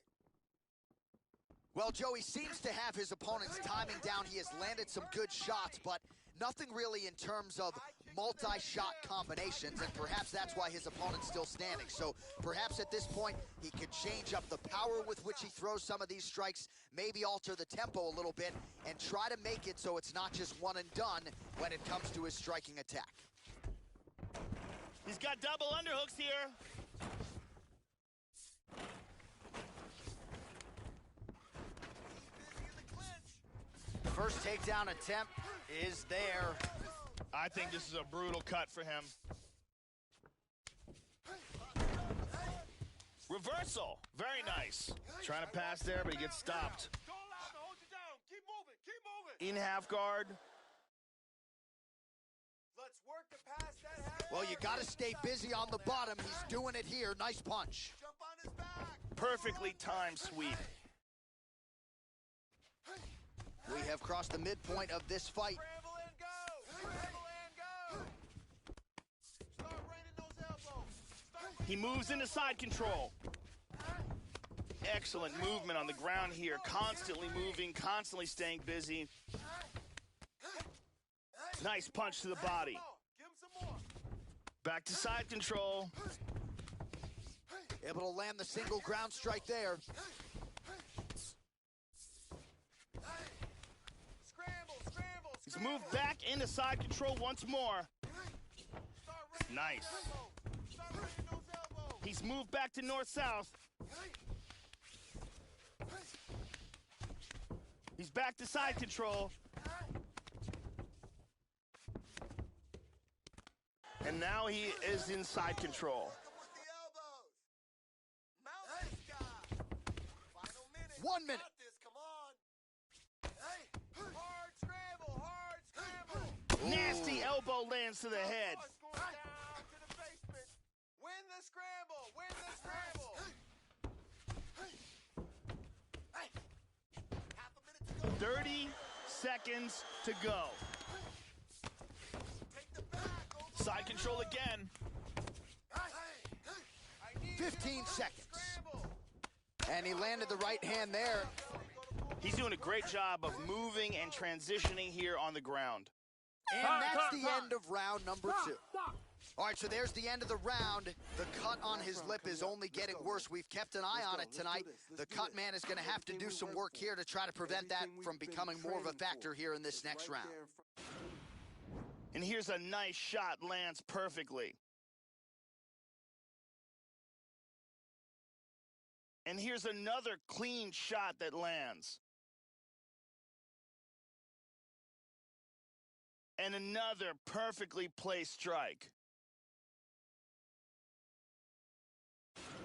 Well, Joey seems to have his opponent's timing down. He has landed some good shots, but nothing really in terms of multi-shot combinations, and perhaps that's why his opponent's still standing. So perhaps at this point, he could change up the power with which he throws some of these strikes, maybe alter the tempo a little bit, and try to make it so it's not just one and done when it comes to his striking attack. He's got double underhooks here. The first takedown attempt is there. I think this is a brutal cut for him. Reversal. Very nice. Trying to pass there, but he gets stopped. Don't allow him to hold you down. Keep moving. Keep moving. In half guard. Let's work to pass that half. Well, you got to stay busy on the bottom. He's doing it here. Nice punch. Jump on his back. Perfectly timed sweep. We have crossed the midpoint of this fight. Scramble and go. Scramble and go. Start raining those elbows. He moves into side control. Excellent movement on the ground here. Constantly moving, constantly staying busy. Nice punch to the body. Give him some more. Back to side control. Able to land the single ground strike there. Scramble. He's moved back into side control once more. Nice. Start raining those elbows. He's moved back to north-south. He's back to side control. And now he is in side control. With the elbows. Mount this guy. Final minute. 1 minute. Got this. Come on. Hey. Hard scramble. Nasty elbow lands to the head. Going down to the basement. Win the scramble. 30 seconds to go. Side control again. 15 seconds. And he landed the right hand there. He's doing a great job of moving and transitioning here on the ground. And that's the end of round number 2. All right, so there's the end of the round. The cut on his lip is only getting worse. We've kept an eye on it tonight. The cut man is going to have to do some work here to try to prevent that from becoming more of a factor here in this next round. And here's a nice shot, lands perfectly. And here's another clean shot that lands. And another perfectly placed strike.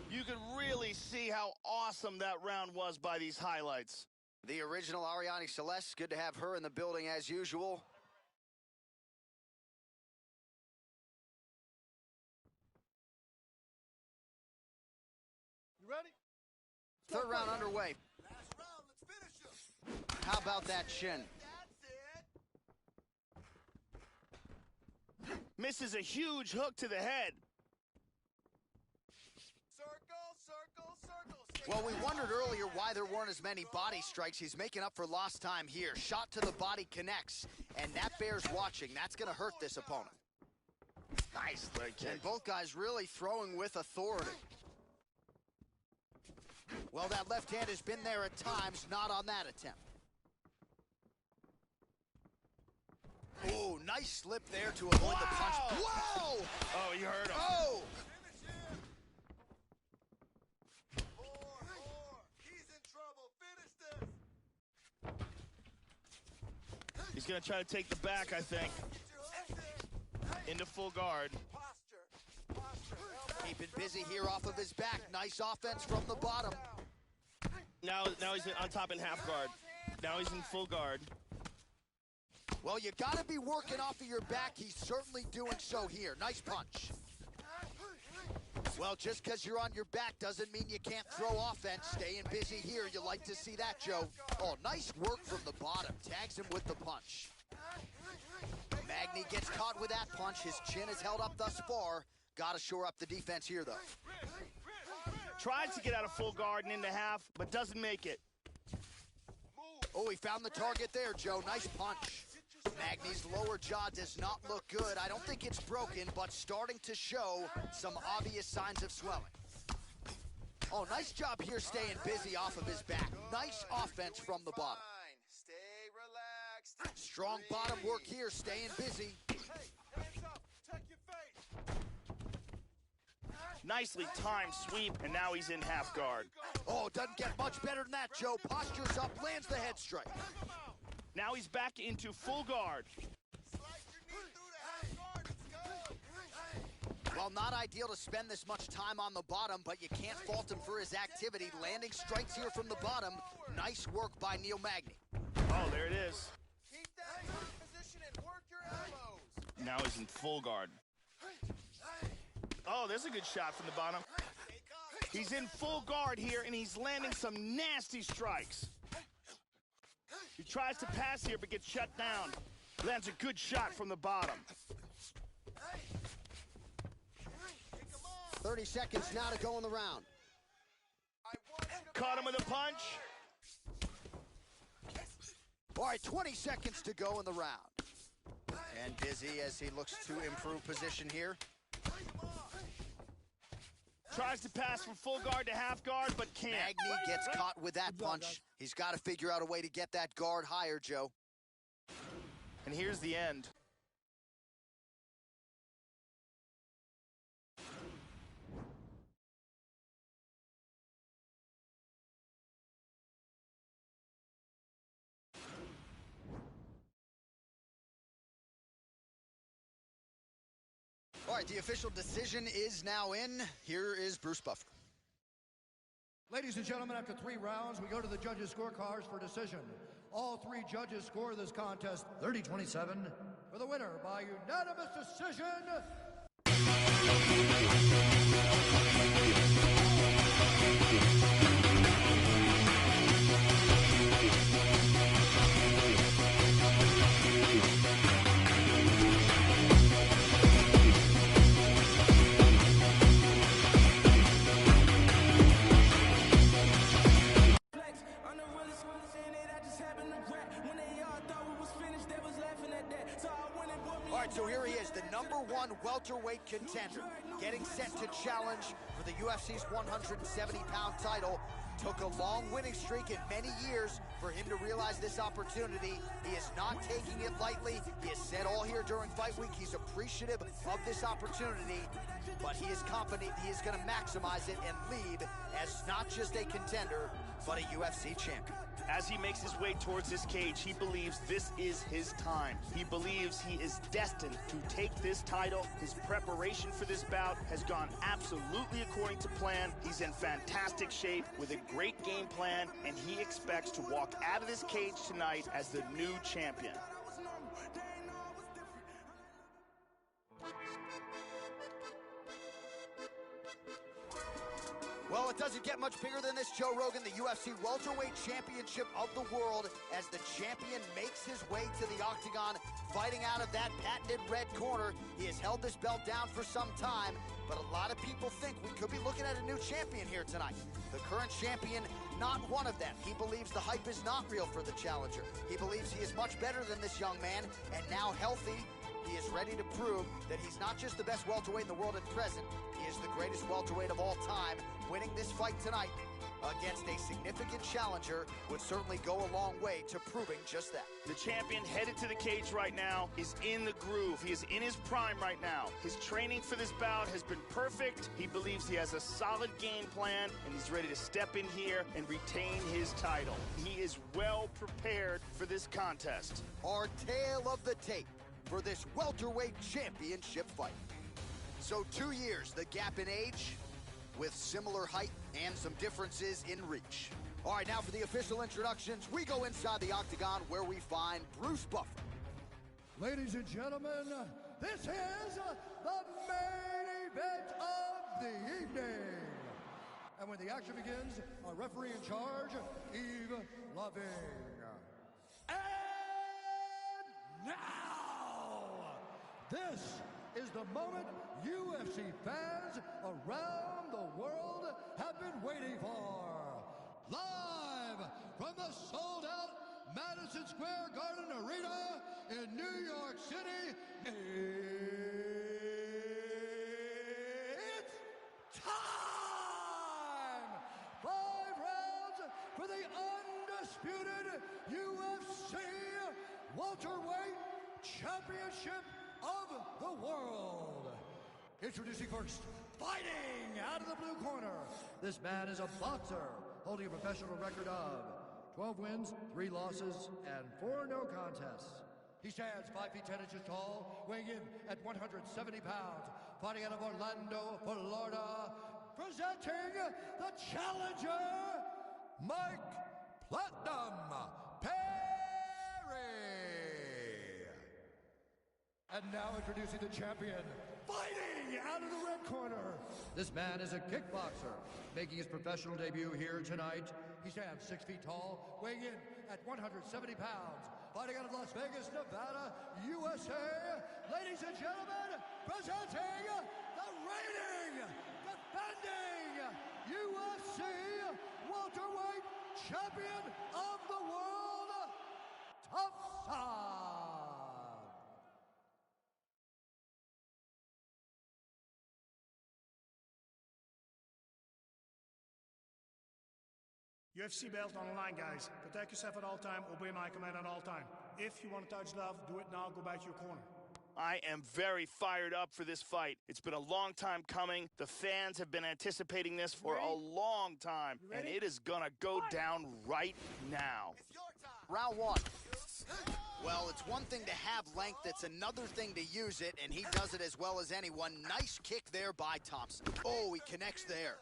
You can really see how awesome that round was by these highlights. The original Ariane Celeste, good to have her in the building as usual. You ready? Third round underway. Last round, let's finish him. How about that shin? That's it. Misses a huge hook to the head. Circle, circle, circle. Well, we wondered earlier why there weren't as many body strikes. He's making up for lost time here. Shot to the body connects, and that bears watching. That's going to hurt this opponent. Nice leg kick. And both guys really throwing with authority. Well, that left hand has been there at times, not on that attempt. Ooh, nice slip there to avoid the punch. Whoa! Oh, you heard him. Oh! He's in trouble. Finish this. He's going to try to take the back, I think. Into full guard. Keeping busy here off of his back. Nice offense from the bottom. Now he's on top in half guard. Now he's in full guard. Well, you got to be working off of your back. He's certainly doing so here. Nice punch. Well, just because you're on your back doesn't mean you can't throw offense. Staying busy here. You like to see that, Joe. Oh, nice work from the bottom. Tags him with the punch. Magny gets caught with that punch. His chin is held up thus far. Got to shore up the defense here, though. Tries to get out of full guard and into half, but doesn't make it. Oh, he found the target there, Joe. Nice punch. Magny's lower jaw does not look good. I don't think it's broken, but starting to show some obvious signs of swelling. Oh, nice job here staying busy off of his back. Nice offense from the bottom. Stay relaxed. Strong bottom work here, staying busy. Hey, hands up. Check your face. Nicely timed sweep, and now he's in half guard. Oh, doesn't get much better than that, Joe. Postures up, lands the head strike. Now he's back into full guard. Well, not ideal to spend this much time on the bottom, but you can't fault him for his activity. Landing strikes here from the bottom. Nice work by Neil Magny. Oh, there it is. Keep that position and work your elbows. Now he's in full guard. Oh, there's a good shot from the bottom. He's in full guard here, and he's landing some nasty strikes. He tries to pass here, but gets shut down. Lands a good shot from the bottom. 30 seconds now to go in the round. Caught him with a punch. All right, 20 seconds to go in the round. And busy as he looks to improve position here. Tries to pass from full guard to half guard, but can't. Magny gets caught with that punch. He's got to figure out a way to get that guard higher, Joe. And here's the end. All right, the official decision is now in. Here is Bruce Buffer. Ladies and gentlemen, after 3 rounds, we go to the judges' scorecards for decision. All 3 judges score this contest 30-27 for the winner by unanimous decision. right, so here he is, the #1 welterweight contender, getting set to challenge for the UFC's 170-pound title. Took a long winning streak in many years for him to realize this opportunity. He is not taking it lightly. He has said all here during fight week he's appreciative of this opportunity, but he is confident he is going to maximize it and leave as not just a contender, but a UFC champion. As he makes his way towards this cage, he believes this is his time. He believes he is destined to take this title. His preparation for this bout has gone absolutely according to plan. He's in fantastic shape with a great game plan, and he expects to walk out of this cage tonight as the new champion. Well, it doesn't get much bigger than this, Joe Rogan, the UFC Welterweight Championship of the world, as the champion makes his way to the octagon, fighting out of that patented red corner. He has held this belt down for some time, but a lot of people think we could be looking at a new champion here tonight. The current champion, not one of them. He believes the hype is not real for the challenger. He believes he is much better than this young man, and now healthy, he is ready to prove that he's not just the best welterweight in the world at present, he is the greatest welterweight of all time. Winning this fight tonight against a significant challenger would certainly go a long way to proving just that. The champion headed to the cage right now is in the groove. He is in his prime right now. His training for this bout has been perfect. He believes he has a solid game plan, and he's ready to step in here and retain his title. He is well prepared for this contest. Our tale of the tape for this welterweight championship fight. So 2 years, the gap in age, with similar height and some differences in reach. All right, now for the official introductions, we go inside the octagon where we find Bruce Buffer. Ladies and gentlemen, this is the main event of the evening. And when the action begins, our referee in charge, Eve Loving. And now, this is the moment UFC fans around the world have been waiting for. Live from the sold-out Madison Square Garden Arena in New York City, it's time! 5 rounds for the undisputed UFC Welterweight Championship of the world. Introducing first, fighting out of the blue corner. This man is a boxer, holding a professional record of 12 wins, 3 losses, and 4 no contests. He stands 5 feet 10 inches tall, weighing in at 170 pounds, fighting out of Orlando, Florida, presenting the challenger, Mike Platinum Perry. And now introducing the champion, fighting out of the red corner. This man is a kickboxer, making his professional debut here tonight. He stands 6 feet tall, weighing in at 170 pounds, fighting out of Las Vegas, Nevada, USA. Ladies and gentlemen, presenting the reigning, defending UFC welterweight champion of the world, Thompson. UFC belt on the line, guys. Protect yourself at all time. Obey my command at all time. If you want to touch love, do it now. Go back to your corner. I am very fired up for this fight. It's been a long time coming. The fans have been anticipating this for a long time, and it is gonna go down right now. It's your time. Round 1. Well, it's one thing to have length, it's another thing to use it, and he does it as well as anyone. Nice kick there by Thompson. Oh, he connects there.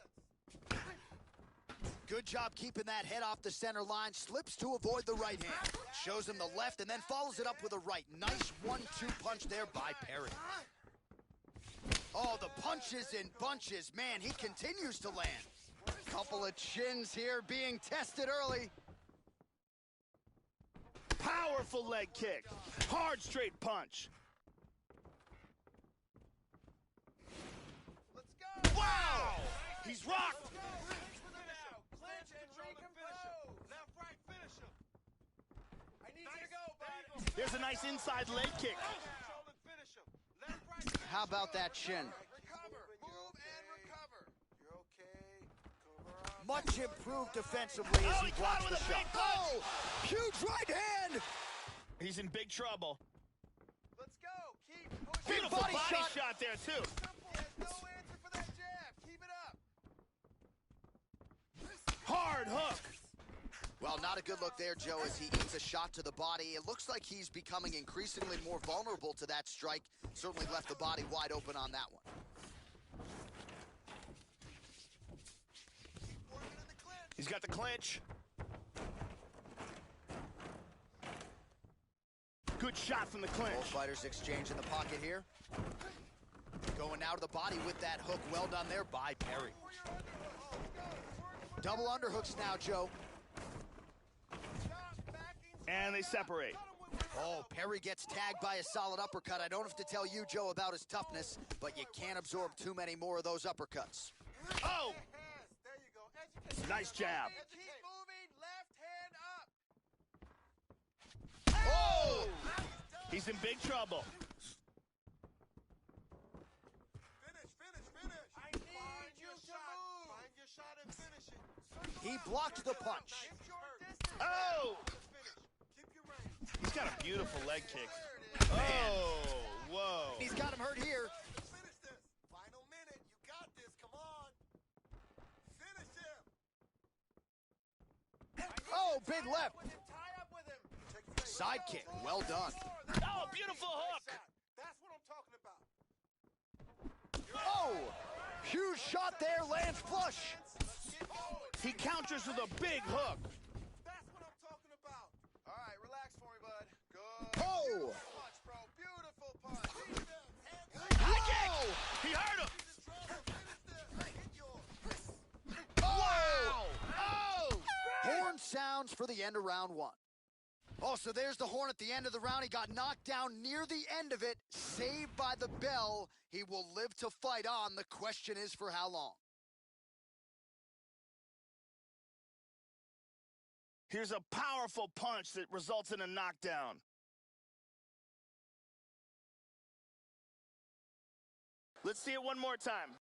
Good job keeping that head off the center line. Slips to avoid the right hand. Shows him the left and then follows it up with a right. Nice 1-2 punch there by Perry. Oh, the punches in bunches. Man, he continues to land. Couple of chins here being tested early. Powerful leg kick. Hard straight punch. Let's go! Wow! He's rocked. I need you to go, bud. There's a nice inside leg kick. Control and finish him. How about that chin? Recover. Move and recover. You're okay. Cover up. Much improved defensively as Oh, he he caught blocks with the a big shot. punch. Oh, huge right hand. He's in big trouble. Let's go. Keep pushing. Beautiful body body shot. shot there, too. Simple. There's no answer for that jab. Keep it up. Hard hook. Well, not a good look there, Joe, as he eats a shot to the body. It looks like he's becoming increasingly more vulnerable to that strike. Certainly left the body wide open on that one. Working in the clinch. He's got the clinch. Good shot from the clinch. Both fighters exchange in the pocket here. Going now to the body with that hook. Well done there by Perry. Double underhooks now, Joe. And they separate. Oh, Perry gets tagged by a solid uppercut. I don't have to tell you, Joe, about his toughness, but you can't absorb too many more of those uppercuts. Oh, There you go. Educate. nice jab. Keep moving. Left hand up. Oh! He's in big trouble. Finish. I need you to move. Find your shot and finish it. He blocked the punch. Get your distance. Oh! Just finish. Keep your range. He's got a beautiful leg kick. There it is. Oh, whoa. He's got him hurt here. Finish this. Final minute. You got this. Come on. Finish him. Oh, big left. With him. Tie up with him. Take your face. Side kick. Well done. Oh, beautiful hook. That's what I'm talking about. Oh, huge shot there. Lands flush. He counters with a big hook. That's what I'm talking about. All right, relax for me, bud. Good. Oh. Beautiful punch, bro. Beautiful punch. High kick. He hurt him. Wow. Oh. Horn sounds for the end of round one. Oh, so there's the horn at the end of the round. He got knocked down near the end of it, saved by the bell. He will live to fight on. The question is for how long? Here's a powerful punch that results in a knockdown. Let's see it one more time.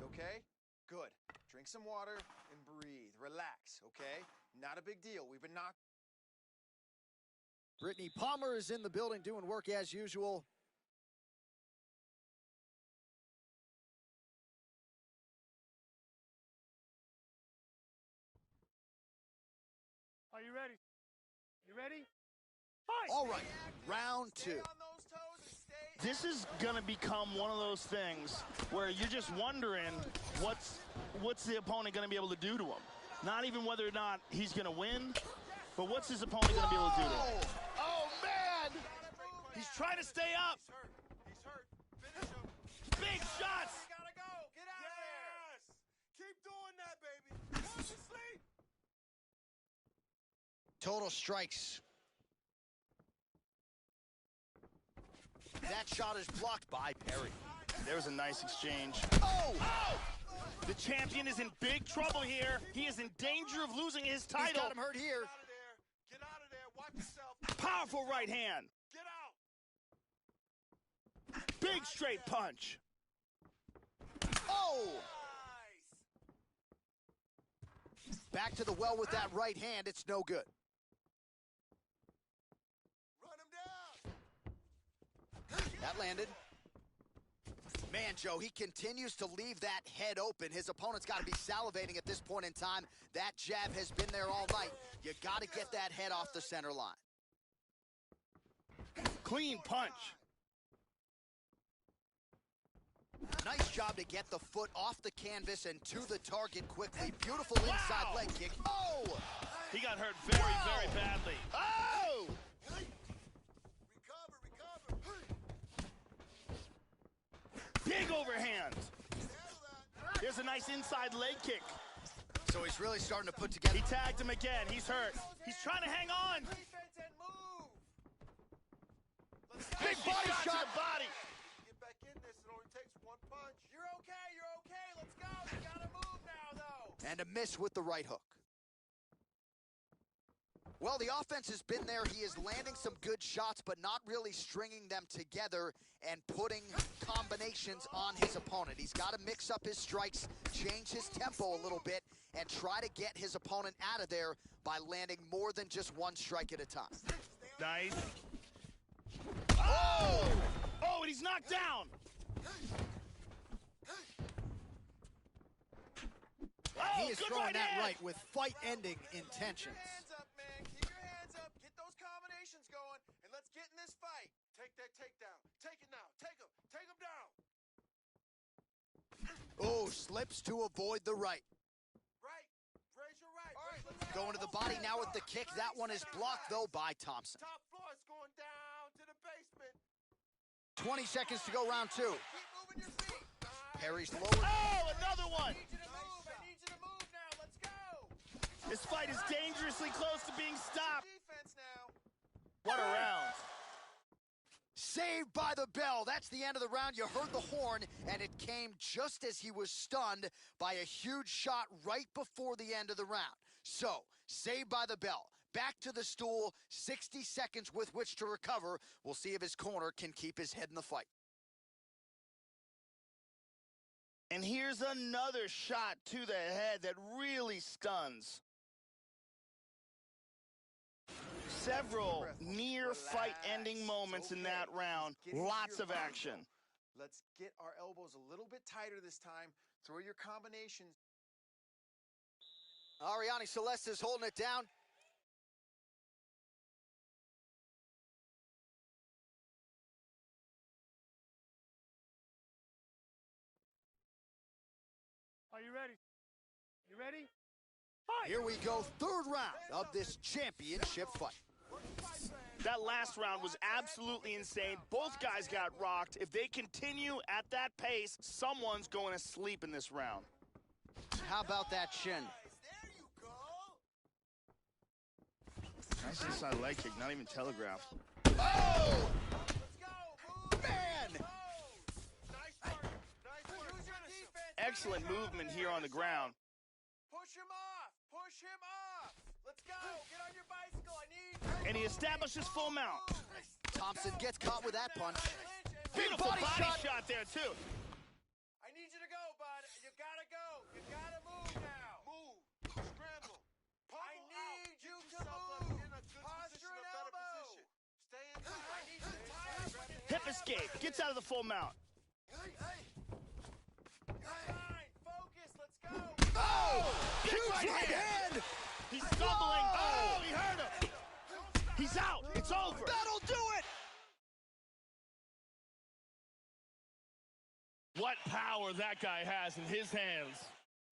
Okay? Good. Drink some water and breathe. Relax, okay? Not a big deal. We've been knocked. Brittany Palmer is in the building doing work as usual. Are you ready? You ready? All right, round two. Stay on those toes and stay. This is gonna become one of those things where you're just wondering what's the opponent gonna be able to do to him. Not even whether or not he's gonna win, but what's his opponent gonna be able to do to him? Oh, man! He's trying to stay up. He's hurt. Finish him. Big shots. You gotta go. Get out of there. Yes. Keep doing that, baby. Go to sleep. Total strikes. That shot is blocked by Perry. There was a nice exchange. Oh! Oh! The champion is in big trouble here. He is in danger of losing his He's title. got him hurt here. Get out of there. Get out of there. Watch yourself. Powerful right hand. Get out. Big straight punch. Oh! Nice. Back to the well with that right hand. It's no good. Run him down. That landed. Man, Joe, he continues to leave that head open. His opponent's got to be salivating at this point in time. That jab has been there all night. You got to get that head off the center line. Clean punch. Nice job to get the foot off the canvas and to the target quickly. Beautiful inside leg kick. Oh! He got hurt very, very badly. Oh! Recover. Big overhand. Here's a nice inside leg kick. So he's really starting to put together. He tagged him again. He's hurt. He's trying to hang on. Defense and move. Let's go. Big body Shot to shot. the body. Get back in this. It only takes one punch. You're okay. You're okay. Let's go. You gotta move now, though. And a miss with the right hook. Well, the offense has been there. He is landing some good shots, but not really stringing them together and putting combinations on his opponent. He's got to mix up his strikes, change his tempo a little bit, and try to get his opponent out of there by landing more than just one strike at a time. Nice. Oh! Oh, and he's knocked down. He is throwing that right with fight-ending intentions. Keep your hands up, man. Keep your hands up. Get those combinations going, and let's get in this fight. Take that takedown. Take it now. Take him. Take him down. Oh, slips to avoid the right. Right. Raise your right. All right, let's go. Going to the body now with the kick. That one is blocked, though, by Thompson. Top floor is going down to the basement. 20 seconds to go, round two. Keep moving your feet. Parry's lower. Oh, another one. I need you to move. I need you to move now. Let's go. This fight is dangerously close to being stopped. Defense now. What a round. Saved by the bell. That's the end of the round. You heard the horn, and it came just as he was stunned by a huge shot right before the end of the round. So, saved by the bell. Back to the stool, 60 seconds with which to recover. We'll see if his corner can keep his head in the fight. And here's another shot to the head that really stuns. Several near fight-ending moments in that round. Lots of action. Let's get our elbows a little bit tighter this time. Throw your combinations. Ariane Celeste is holding it down. Are you ready? You ready? Here we go, third round of this championship fight. That last round was absolutely insane. Both guys got rocked. If they continue at that pace, someone's going to sleep in this round. How about that shin? There you go. Nice inside leg kick, not even telegraphed. Oh! Let's go. Move. Man! Go. Nice work. Nice work. Use your defense. Excellent movement here on the ground. Push him off. Push him off. Let's go. Get on your bicycle. I need. And he establishes full mount. Thompson gets caught with that punch. Beautiful body body shot. shot there, too. I need you to go, bud. You gotta go. You gotta move now. Move. Scramble. I need you to Yourself move. in a good Posture position, and a better elbow. position. Stay in I need you to tie up with the Hip escape. Gets out of the full mount. Fine. Focus. Let's go. Oh! Big Huge right right hand. hand! He's stumbling. Oh, he hurt him. He's out. It's over. That'll do it! What power that guy has in his hands.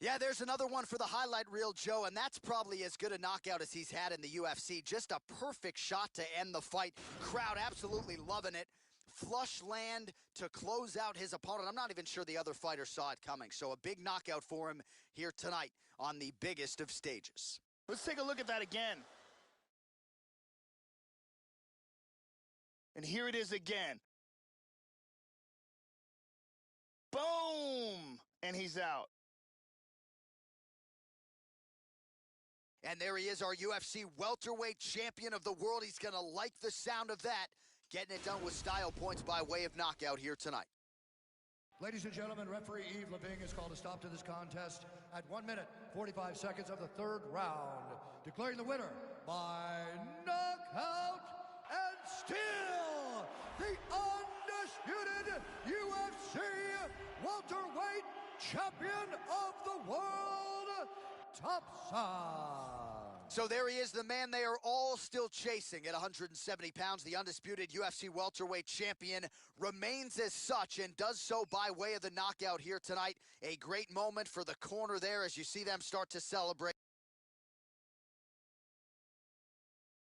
Yeah, there's another one for the highlight reel, Joe, and that's probably as good a knockout as he's had in the UFC. Just a perfect shot to end the fight. Crowd absolutely loving it. Flush land to close out his opponent. I'm not even sure the other fighter saw it coming, so a big knockout for him here tonight on the biggest of stages. Let's take a look at that again. And here it is again. Boom! And he's out. And there he is, our UFC welterweight champion of the world. He's going to like the sound of that. Getting it done with style points by way of knockout here tonight. Ladies and gentlemen, referee Yves Leving has called a stop to this contest at 1 minute, 45 seconds of the third round, declaring the winner by knockout and still the undisputed UFC welterweight champion of the world, Thompson. So there he is, the man they are all still chasing at 170 pounds. The undisputed UFC welterweight champion remains as such and does so by way of the knockout here tonight. A great moment for the corner there as you see them start to celebrate.